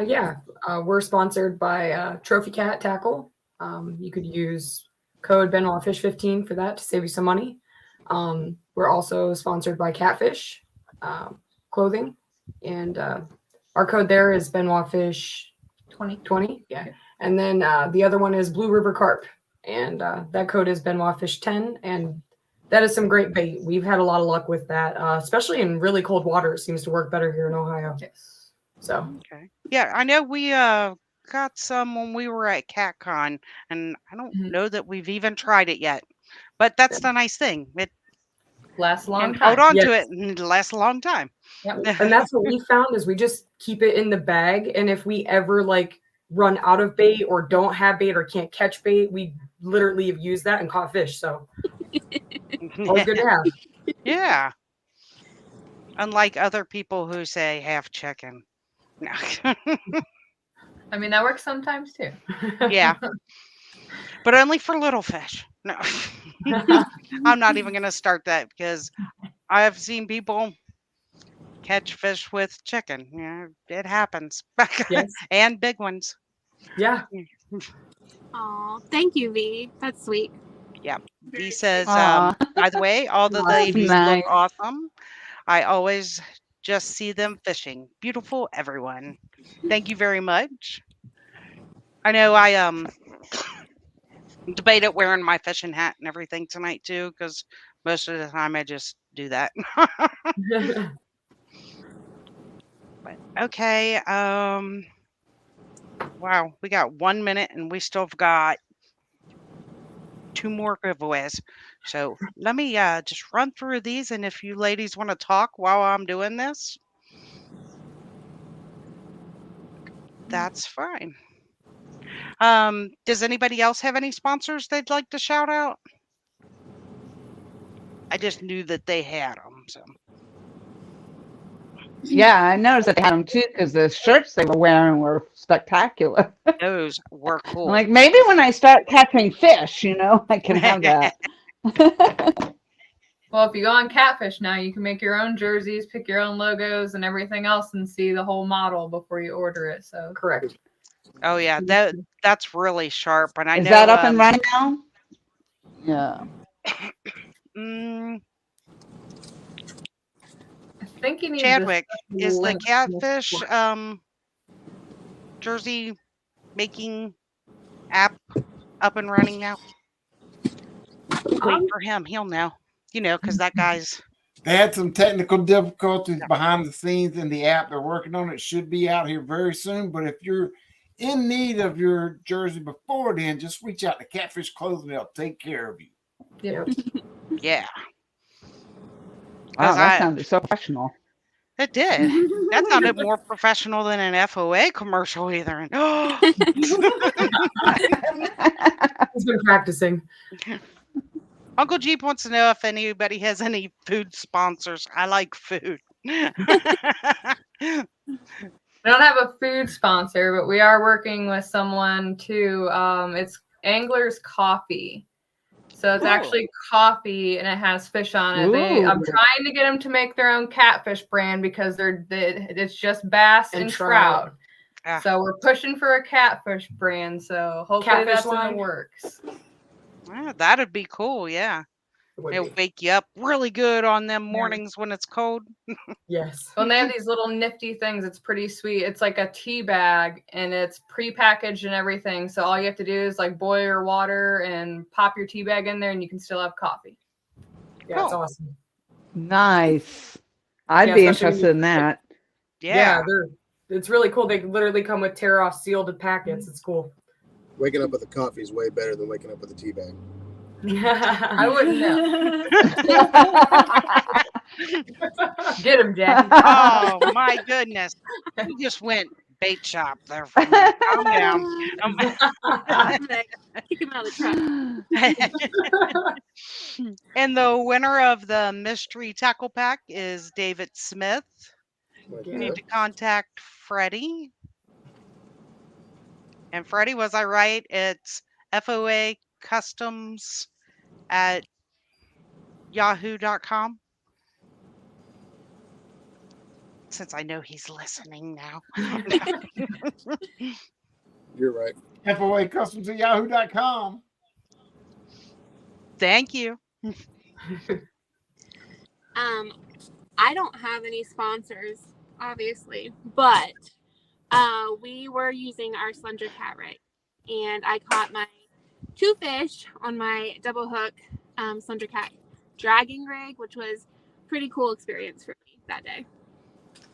Yeah, we're sponsored by Trophy Cat Tackle. You could use code BenoitFish15 for that to save you some money. We're also sponsored by Catfish Clothing, and our code there is BenoitFish20. Yeah, and then the other one is Blue River Carp, and that code is BenoitFish10, and that is some great bait. We've had a lot of luck with that, especially in really cold water. It seems to work better here in Ohio. Yes. So. Okay. Yeah, I know we got some when we were at CatCon, and I don't know that we've even tried it yet. But that's the nice thing. It lasts a long time. Hold on to it, and it lasts a long time. Yep. And that's what we found is we just keep it in the bag, and if we ever run out of bait or don't have bait or can't catch bait, we literally have used that and caught fish. So always good to have. Yeah. Unlike other people who say half chicken. No. I mean, that works sometimes too. Yeah. But only for little fish. No. I'm not even going to start that because I have seen people catch fish with chicken. Yeah, it happens. Yes. And big ones. Yeah. Oh, thank you, V. That's sweet. Yeah. V says, Aw. by the way, all the That's ladies nice. look awesome. I always just see them fishing. Beautiful, everyone. Thank you very much. I know I debated wearing my fishing hat and everything tonight too, because most of the time I just do that. But okay. Wow, we got 1 minute and we still have got 2 more giveaways. So let me just run through these, and if you ladies want to talk while I'm doing this, that's fine. Does anybody else have any sponsors they'd like to shout out? I just knew that they had them. So Yeah, I noticed that they had them too because the shirts they were wearing were spectacular. Those were I'm cool. like, maybe when I start catching fish, I can have that. Well, if you go on Catfish now, you can make your own jerseys, pick your own logos and everything else, and see the whole model before you order it. So Correct. Oh yeah, that's really sharp. And I Is that know up and running now? Yeah. mm, I think you need Chadwick, is the link. Catfish jersey making app up and running now? Wait for him. He'll know. Because that guy's. They had some technical difficulties behind the scenes in the app they're working on. It should be out here very soon. But if you're in need of your jersey before then, just reach out to Catfish Clothing. They'll take care of you. Yep. Yeah. Wow, that sounded so professional. It did. That sounded more professional than an FOA commercial either. He's been practicing. Uncle Jeep wants to know if anybody has any food sponsors. I like food. We don't have a food sponsor, but we are working with someone too. It's Angler's Coffee. So it's actually coffee and it has fish on it. I'm trying to get them to make their own catfish brand because it's just bass and trout. So we're pushing for a catfish brand. So hopefully that's in the works. Yeah, that'd be cool. Yeah. It'll wake you up really good on them mornings when it's cold. Yes. Well, and they have these little nifty things. It's pretty sweet. It's like a tea bag and it's pre-packaged and everything. So all you have to do is like boil your water and pop your tea bag in there and you can still have coffee. Yeah, it's awesome. Nice. I'd be interested in that. Yeah, it's really cool. They literally come with tear-off sealed packets. It's cool. Waking up with a coffee is way better than waking up with a tea bag. I wouldn't know. Get him, Jackie. Oh my goodness! You just went bait shop there. For me. Calm down. Kick him out of the truck. And the winner of the mystery tackle pack is David Smith. You need to contact Freddie. And Freddie, was I right? It's FOA Customs at yahoo.com. Since I know he's listening now. You're right. FOA Customs at yahoo.com. Thank you. I don't have any sponsors, obviously, but we were using our Slender Cat rig, and I caught my 2 fish on my double hook Slender Cat dragging rig, which was a pretty cool experience for me that day.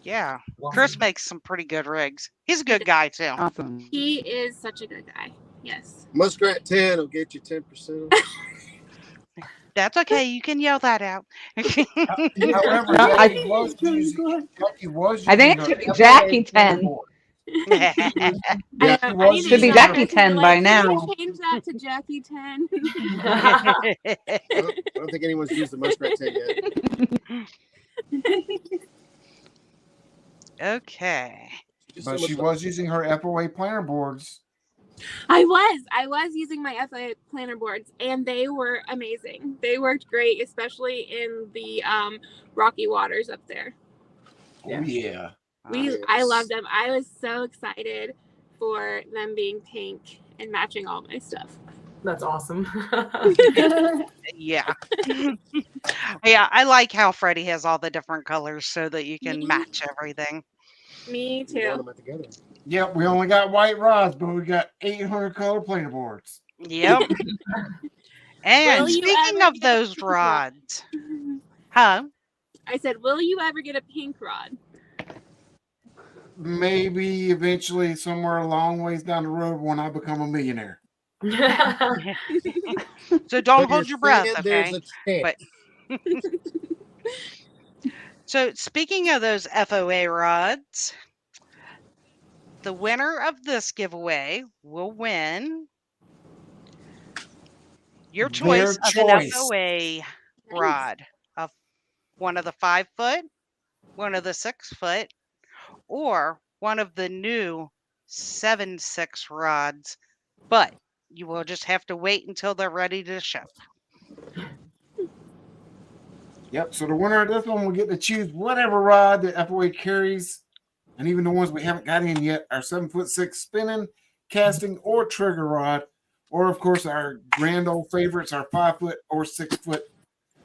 Yeah. Chris makes some pretty good rigs. He's a good guy too. Awesome. He is such a good guy. Yes. Muskrat 10 will get you 10%. That's okay. You can yell that out. However, I think it should be Jackie 10. Should be Jackie 10 by now. Change that to Jackie 10. I don't think anyone's used the Muskrat 10 yet. Okay. But she was using her FOA planner boards. I was using my FOA planner boards, and they were amazing. They worked great, especially in the rocky waters up there. Oh yeah. I loved them. I was so excited for them being pink and matching all my stuff. That's awesome. Yeah. Yeah, I like how Freddie has all the different colors so that you can match everything. Me too. Yep, we only got white rods, but we got 800 color planner boards. Yep. And speaking of those rods, huh? I said, will you ever get a pink rod? Maybe eventually, somewhere a long ways down the road, when I become a millionaire. So don't hold your breath, okay? But so speaking of those FOA rods, the winner of this giveaway will win your choice of an FOA rod, of one of the 5 foot, one of the 6 foot, or one of the new 7/6 rods, but you will just have to wait until they're ready to ship. Yep. So the winner of this one will get to choose whatever rod that FOA carries, and even the ones we haven't got in yet, our 7'6" spinning, casting, or trigger rod, or of course our grand old favorites, our 5 foot or 6 foot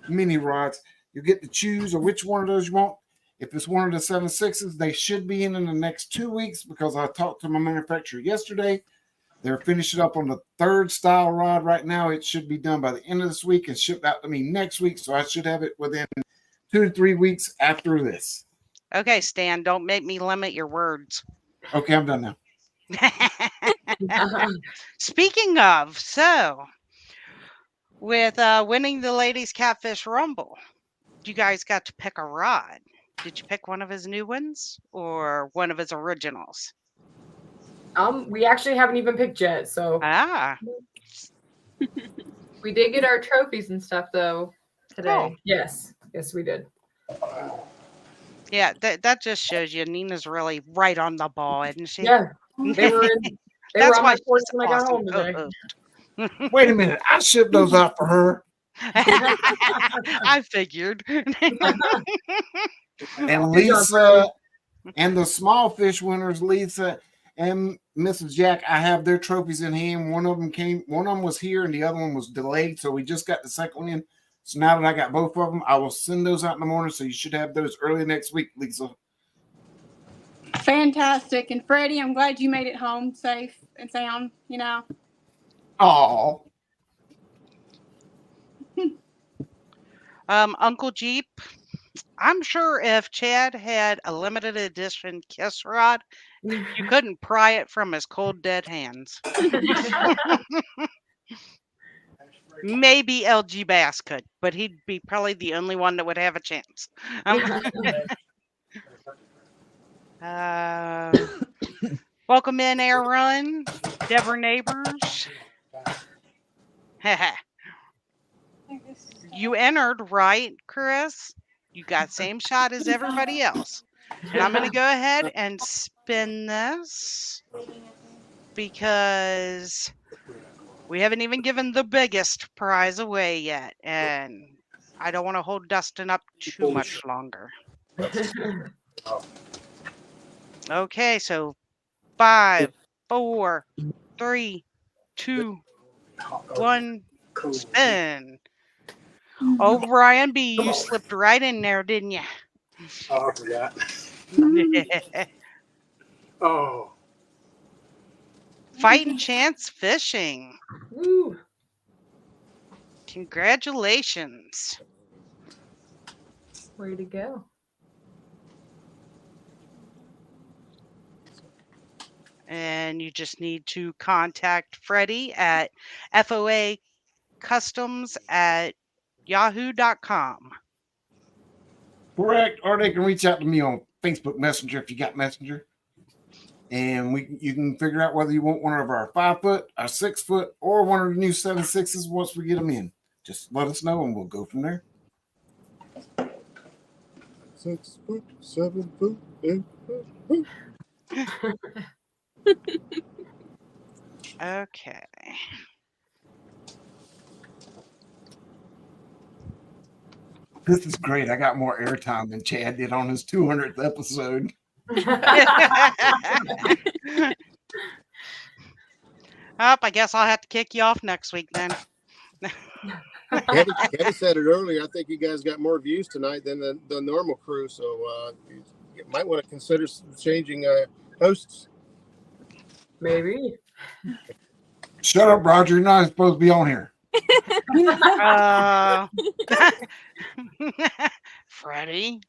mini rods. You get to choose which one of those you want. If it's one of the 7/6s, they should be in the next 2 weeks because I talked to my manufacturer yesterday. They're finishing up on the 3rd style rod right now. It should be done by the end of this week and shipped out to me next week. So I should have it within 2 to 3 weeks after this. Okay, Stan, don't make me limit your words. Okay, I'm done now. Speaking of, so with winning the Ladies Catfish Rumble, you guys got to pick a rod. Did you pick one of his new ones or one of his originals? We actually haven't even picked yet, so We did get our trophies and stuff though today. Oh. Yes, we did. Yeah, that just shows you Nina's really right on the ball, isn't she? Yeah, they were on my porch when I got home today. Wait a minute, I shipped those out for her. I figured. And Lisa and the small fish winners, Lisa and Mrs. Jack, I have their trophies in hand. One of them was here and the other one was delayed. So we just got the second one in. So now that I got both of them, I will send those out in the morning. So you should have those early next week, Lisa. Fantastic. And Freddie, I'm glad you made it home safe and sound, Oh. Uncle Jeep, I'm sure if Chad had a limited edition kiss rod, you couldn't pry it from his cold, dead hands. Maybe LG Bass could, but he'd be probably the only one that would have a chance. Welcome in, Aaron, Deborah Neighbors. You entered, right, Chris? You got same shot as everybody else. And I'm going to go ahead and spin this because we haven't even given the biggest prize away yet. And I don't want to hold Dustin up too much longer. Okay, so 5, 4, 3, 2, 1, spin. Oh, Brian B., you slipped right in there, didn't you? Oh, I forgot. Oh. Fighting Chance Fishing. Woo. Congratulations. Way to go. And you just need to contact Freddie at FOA Customs at yahoo.com. Correct. Or they can reach out to me on Facebook Messenger if you got Messenger. And you can figure out whether you want one of our 5 foot, our 6 foot, or one of the new 7/6s once we get them in. Just let us know and we'll go from there. 6 foot, 7 foot, 8 foot. Okay. This is great. I got more airtime than Chad did on his 200th episode. I guess I'll have to kick you off next week then. Kenny said it earlier. I think you guys got more views tonight than the normal crew. So you might want to consider changing hosts. Maybe. Shut up, Roger. You're not supposed to be on here. Freddie.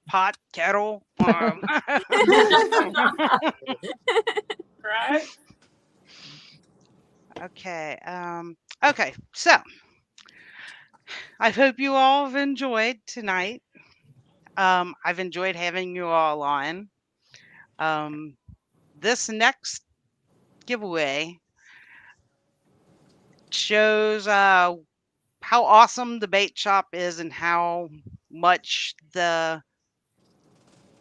Pot, kettle. Right. Okay. Okay. So I hope you all have enjoyed tonight. I've enjoyed having you all on. This next giveaway shows how awesome the bait shop is and how much the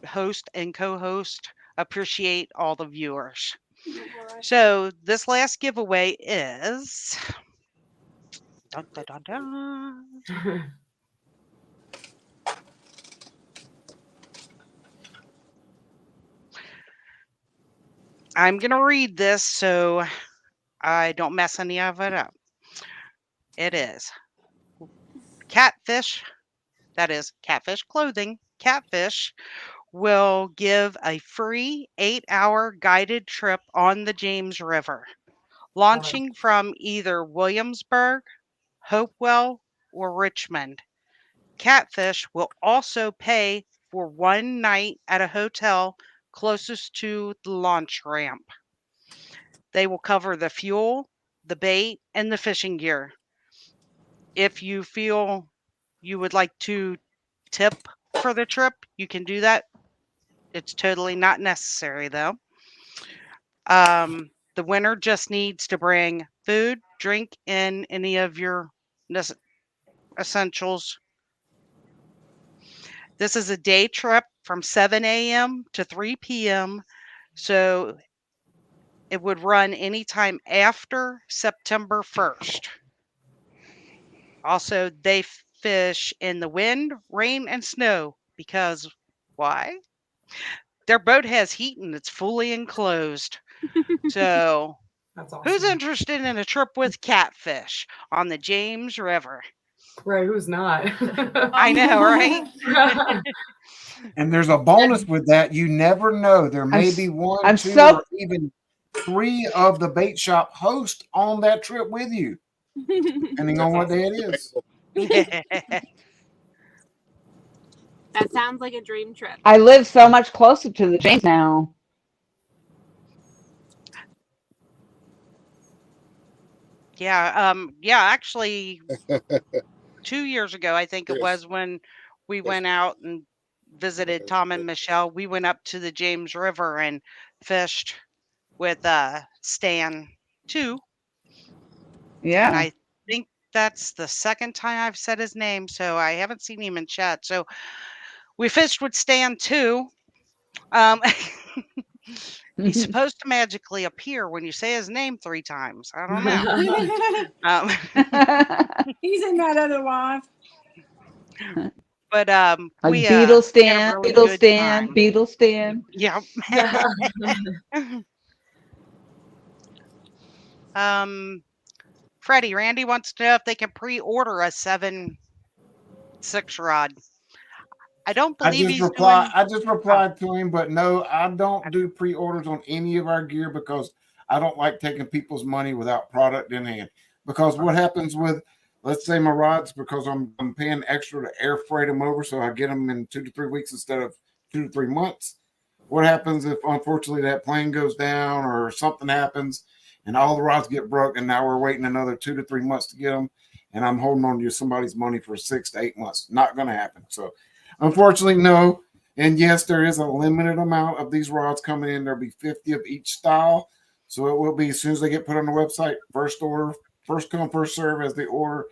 host and co-host. Appreciate all the viewers. Oh, gosh. So this last giveaway is dun, dun, dun, dun. I'm going to read this so I don't mess any of it up. It is Catfish, that is Catfish Clothing. Catfish will give a free 8-hour guided trip on the James River, launching from either Williamsburg, Hopewell, or Richmond. Catfish will also pay for one night at a hotel closest to the launch ramp. They will cover the fuel, the bait, and the fishing gear. If you feel you would like to tip for the trip, you can do that. It's totally not necessary, though. The winner just needs to bring food, drink, and any of your essentials. This is a day trip from 7 a.m. to 3 p.m. So it would run anytime after September 1st. Also, they fish in the wind, rain, and snow because why? Their boat has heat and it's fully enclosed. So, That's awesome. who's interested in a trip with Catfish on the James River? Right, who's not? I know, right? And there's a bonus with that. You never know. There may be one, I'm two, so- or even 3 of the bait shop hosts on that trip with you, depending on what day it is. That sounds like a dream trip. I live so much closer to the James now. Yeah, actually 2 years ago, I think it was, when we went out and visited Tom and Michelle, we went up to the James River and fished with Stan too. And Yeah. I think that's the second time I've said his name, so I haven't seen him in chat. So we fished with Stan too. He's supposed to magically appear when you say his name 3 times. I don't know. He's in that other life. But Like we Beetle had Stan, a really Beetle good Stan, time. Beetle Stan. Yeah. Freddie, Randy wants to know if they can pre-order a 7-6 rod. I don't believe he's doing. I just replied to him, but no, I don't do pre-orders on any of our gear because I don't like taking people's money without product in hand. Because what happens with, let's say, my rods, because I'm paying extra to air freight them over, so I get them in 2 to 3 weeks instead of 2 to 3 months. What happens if, unfortunately, that plane goes down or something happens and all the rods get broke, and now we're waiting another 2 to 3 months to get them, and I'm holding on to somebody's money for 6 to 8 months? Not going to happen. So, unfortunately, no. And yes, there is a limited amount of these rods coming in. There'll be 50 of each style. So it will be, as soon as they get put on the website, first order, first come, first serve as they order.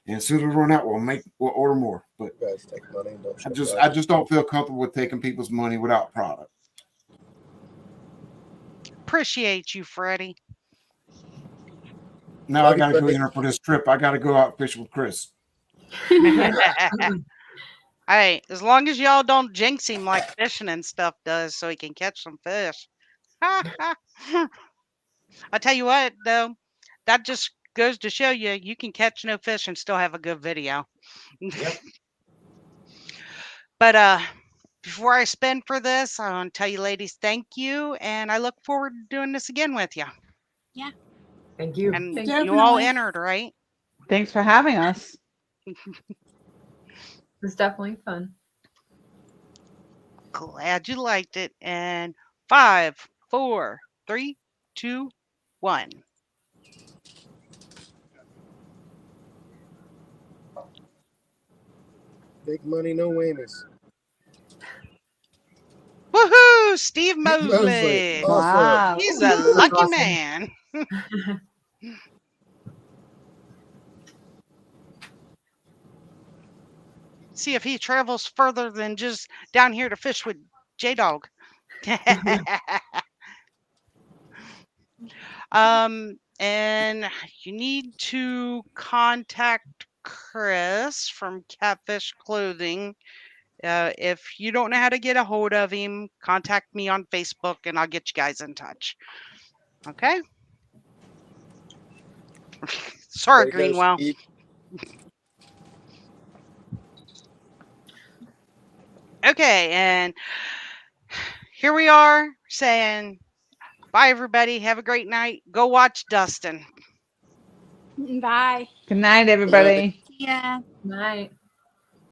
And as soon as we run out, we'll order more. But You guys take money and don't I just don't feel comfortable with taking people's money without product. Appreciate you, Freddie. Now I got to go enter for this trip. I got to go out fish with Chris. Hey, as long as y'all don't jinx him like fishing and stuff does, so he can catch some fish. I tell you what, though, that just goes to show you can catch no fish and still have a good video. Yep. But before I spin for this, I want to tell you, ladies, thank you, and I look forward to doing this again with you. Yeah. Thank you. And Thank you you. all entered, right? Thanks for having us. It's definitely fun. Glad you liked it. And 5, 4, 3, 2, 1. Big money, no whammies. Woohoo! Steve Mosley. Mosley. Awesome. Wow. He's a lucky Awesome. man. See if he travels further than just down here to fish with J-Dog. And you need to contact Chris from Catfish Clothing. If you don't know how to get a hold of him, contact me on Facebook and I'll get you guys in touch. Okay? Sorry, Way to go, Greenwell. Steve. Okay, and here we are saying bye, everybody. Have a great night. Go watch Dustin. Bye. Good night, Good night. everybody. Yeah. Night.